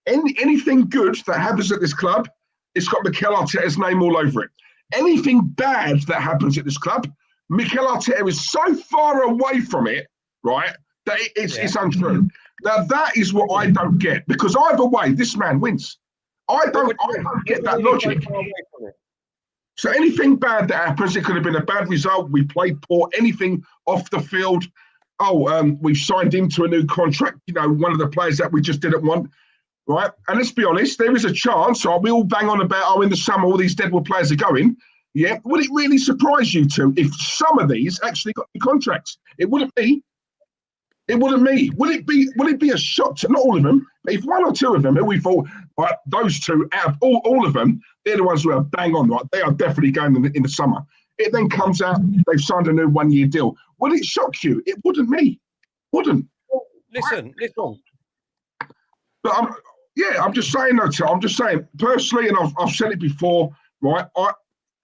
anything good that happens at this club, it's got Mikel Arteta's name all over it. anything bad that happens at this club, Mikel Arteta is so far away from it, right, that it's untrue. Now, that is what I don't get, because either way, this man wins. I don't get that logic. So anything bad that happens, it could have been a bad result. We played poor, anything off the field. We've signed him to a new contract, one of the players that we just didn't want, right? And let's be honest, there is a chance, we all bang on about, in the summer, all these Deadwood players are going. Yeah, would it really surprise you two if some of these actually got the contracts? It wouldn't be. It wouldn't be. Would it be a shock to, not all of them, but if one or two of them, who we thought, right, those two, out of all of them, they're the ones who are bang on, right? They are definitely going in the summer. It then comes out, they've signed a new 1 year deal. Would it shock you? It wouldn't me. Wouldn't. Listen. But I'm just saying, I'm just saying, personally, and I've said it before, right?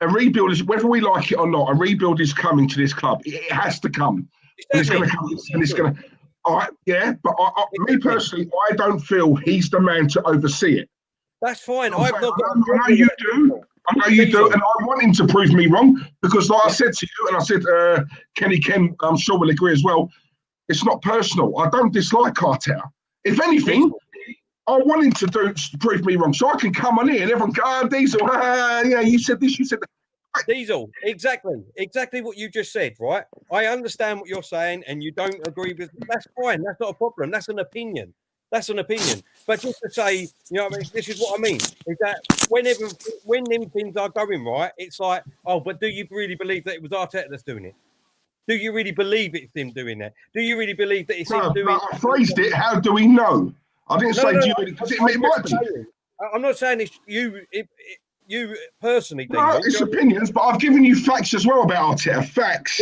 A rebuild is, whether we like it or not, a rebuild is coming to this club. It has to come. And it's going to come, and it's going to. All right, yeah, but me personally, I don't feel he's the man to oversee it. That's fine. I know you do. I know you do, and I want him to prove me wrong, because, like I said to you, and I said, Kenny Ken, I'm sure will agree as well. It's not personal. I don't dislike Arteta. If anything, I want him to prove me wrong, so I can come on here and everyone go, Diesel, yeah, you said this, you said that. Diesel, exactly what you just said, right? I understand what you're saying, and you don't agree with. That's fine. That's not a problem. That's an opinion. But just to say, this is what I mean, is that when them things are going right, it's like, but do you really believe that it was Arteta that's doing it? Do you really believe it's him doing that? Do you really believe that it's him doing it? I phrased it, how do we know? I didn't say do you really, because it might be. I'm not saying it's you. You personally, no, it's opinions, but I've given you facts as well about Arteta. Facts,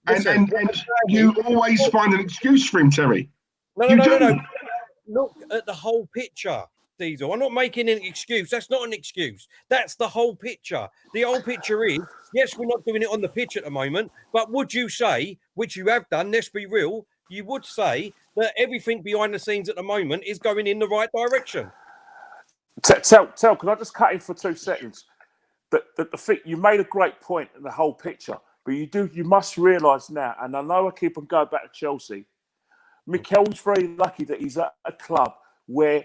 listen, and you always find an excuse for him, Terry. No. Look at the whole picture, Diesel. I'm not making an excuse. That's not an excuse. That's the whole picture. The whole picture is, yes, we're not doing it on the pitch at the moment, but would you say, which you have done, let's be real, you would say that everything behind the scenes at the moment is going in the right direction? Tell, can I just cut in for 2 seconds? You made a great point in the whole picture, but you must realise now, and I know I keep on going back to Chelsea, Mikel's very lucky that he's at a club where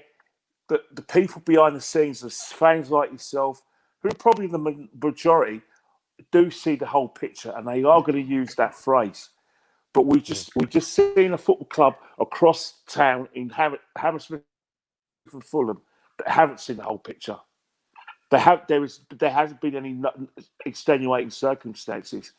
the people behind the scenes, the fans like yourself, who are probably the majority, do see the whole picture, and they are going to use that phrase. But we've just seen a football club across town in Hammersmith and Fulham that haven't seen the whole picture. There hasn't been any extenuating circumstances,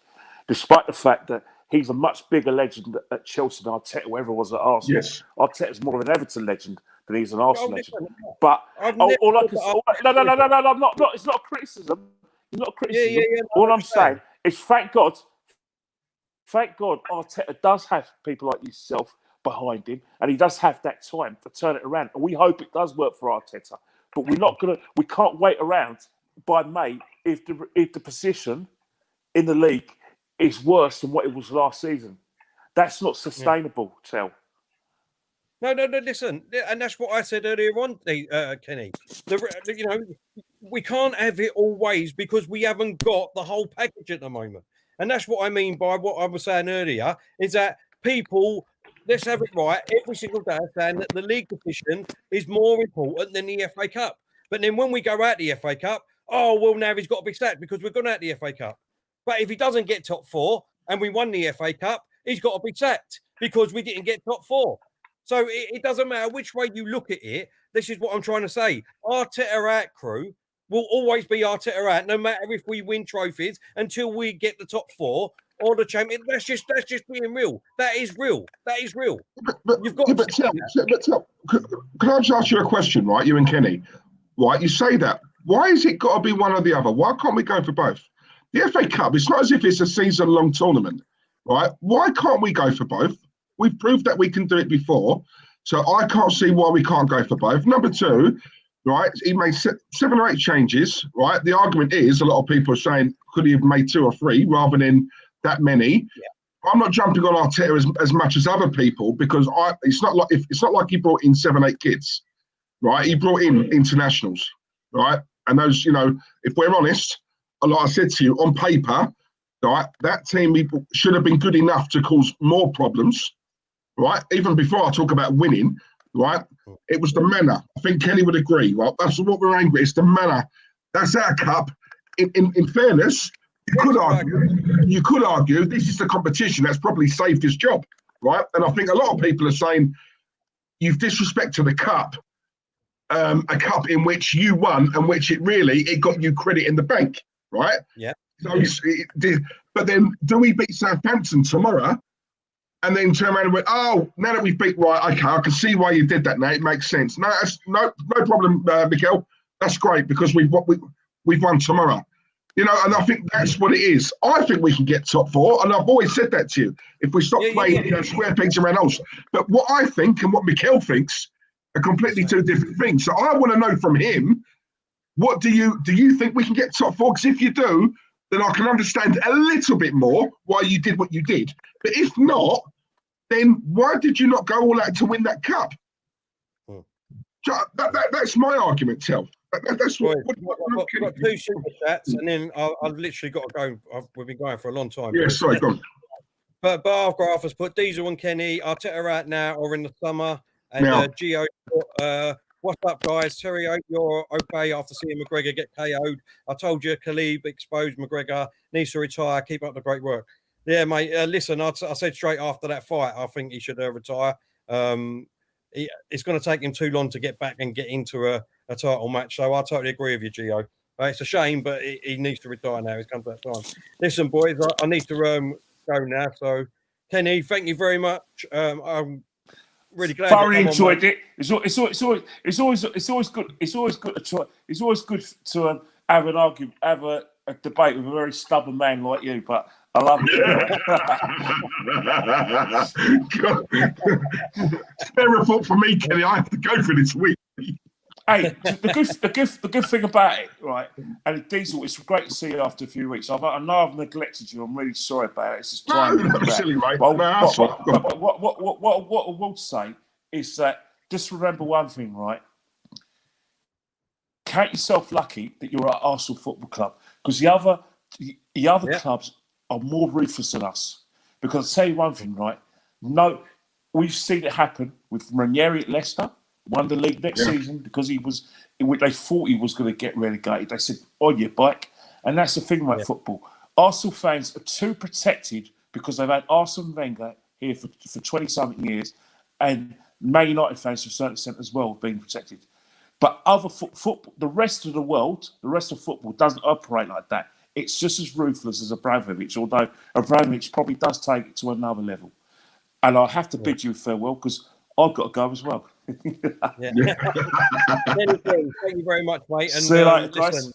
despite the fact that he's a much bigger legend at Chelsea than Arteta, whoever was at Arsenal. Yes. Arteta's more of an Everton legend than he's an Arsenal legend. But all I can say, no, I'm not. It's not a criticism. It's not a criticism. All I'm saying is, thank God, Arteta does have people like yourself behind him, and he does have that time to turn it around. And we hope it does work for Arteta. But we can't wait around by May if the position in the league is worse than what it was last season. That's not sustainable, Tel. No, listen, and that's what I said earlier on, Kenny. We can't have it always because we haven't got the whole package at the moment. And that's what I mean by what I was saying earlier, is that people, let's have it right, every single day saying that the league position is more important than the FA Cup. But then when we go out the FA Cup, now he's got to be sacked because we've gone out the FA Cup. But if he doesn't get top 4 and we won the FA Cup, he's got to be sacked because we didn't get top 4. So it doesn't matter which way you look at it. This is what I'm trying to say. Arteta out crew will always be Arteta out, no matter if we win trophies until we get the top 4 or the champion. That's just being real. That is real. But you've got. But can I just ask you a question, right? You and Kenny, right? You say that. Why has it got to be one or the other? Why can't we go for both? The FA Cup, it's not as if it's a season-long tournament, right? Why can't we go for both? We've proved that we can do it before, so I can't see why we can't go for both. Number 2, right, he made 7 or 8 changes, right? The argument is, a lot of people are saying, could he have made 2 or 3 rather than that many? Yeah. I'm not jumping on Arteta as much as other people because it's not like he brought in 7, 8 kids, right? He brought in internationals, right? And those, if we're honest, like I said to you, on paper, right, that team should have been good enough to cause more problems, right? Even before I talk about winning, right? It was the manner. I think Kenny would agree, right? That's what we're angry. It's the manner. That's our cup. In fairness, you could argue this is the competition that's probably saved his job, right? And I think a lot of people are saying you've disrespected the cup, a cup in which you won and which it got you credit in the bank, right? Yeah. So but then do we beat Southampton tomorrow and then turn around and went, oh, now that we've beat, right, okay, I can see why you did that now. It makes sense. No, that's no problem, Mikel. That's great because we've won tomorrow. You know, and I think that's what it is. I think we can get top 4, and I've always said that to you. If we stop playing square pegs around holes. But what I think and what Mikel thinks are completely two different things. So I want to know from him, what do you think we can get top 4? Because if you do, then I can understand a little bit more why you did what you did. But if not, then why did you not go all out to win that cup? That's my argument, Tel. That's what I've got 2 super chats, and then I've literally got to go. We've been going for a long time. Yeah, sorry, go on. But Bargraph has put Diesel and Kenny, Arteta out now or in the summer. And Gio, what's up, guys? Terry, hope you're okay after seeing McGregor get KO'd. I told you, Khalib exposed McGregor, needs to retire. Keep up the great work. Yeah, mate. Listen, I said straight after that fight, I think he should retire. It's going to take him too long to get back and get into a title match. So I totally agree with you, Gio. It's a shame, but he needs to retire now. It's come to that time. Listen, boys, I need to go now. So, Kenny, thank you very much. I'm really glad. Thoroughly enjoyed it. It's always good. It's always good to try. It's always good to have an argument, have a debate with a very stubborn man like you. But I love it. Spare a thought for me, Kenny. I have to go for this week. Hey, the good thing about it, right? And Diesel, it's great to see you after a few weeks. I know I've neglected you. I'm really sorry about it. It's just time. No, silly, mate. But what I will say is that just remember one thing, right? Count yourself lucky that you're at Arsenal Football Club, because the other clubs are more ruthless than us. Because I'll tell you one thing, right? No, we've seen it happen with Ranieri at Leicester. Won the league next season because they thought he was going to get relegated. They said, on your bike. And that's the thing about football. Arsenal fans are too protected because they've had Arsene Wenger here for 20-something years, and Man United fans to a certain extent as well have been protected. But other football, the rest of the world, the rest of football doesn't operate like that. It's just as ruthless as Abramovich, although Abramovich probably does take it to another level. And I have to bid you farewell because I've got to go as well. Thank you very much, mate. And see you later, guys.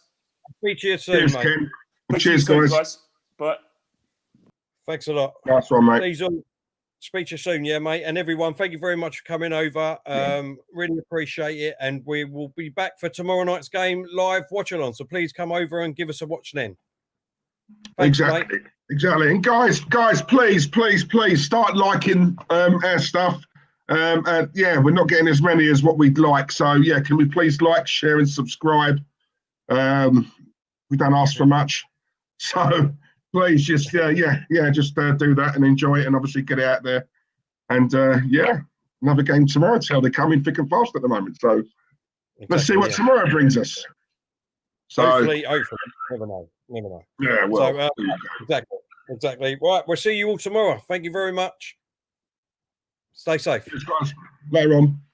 Speak to you soon, cheers, mate. Ken. Cheers, guys. Bye. Thanks a lot. Nice one, mate. Please, speak to you soon, yeah, mate. And everyone, thank you very much for coming over. Really appreciate it. And we will be back for tomorrow night's game live watch-along. So please come over and give us a watch then. Thanks, exactly. Mate. Exactly. And guys, please start liking our stuff. And we're not getting as many as what we'd like. So can we please like, share, and subscribe? We don't ask for much. So please just do that and enjoy it, and obviously get it out there. And another game tomorrow. It's how they're coming thick and fast at the moment. So let's see what tomorrow brings us. So hopefully, never know. Yeah, well, so, exactly. Right, we'll see you all tomorrow. Thank you very much. Stay safe. Cheers, guys. Later on.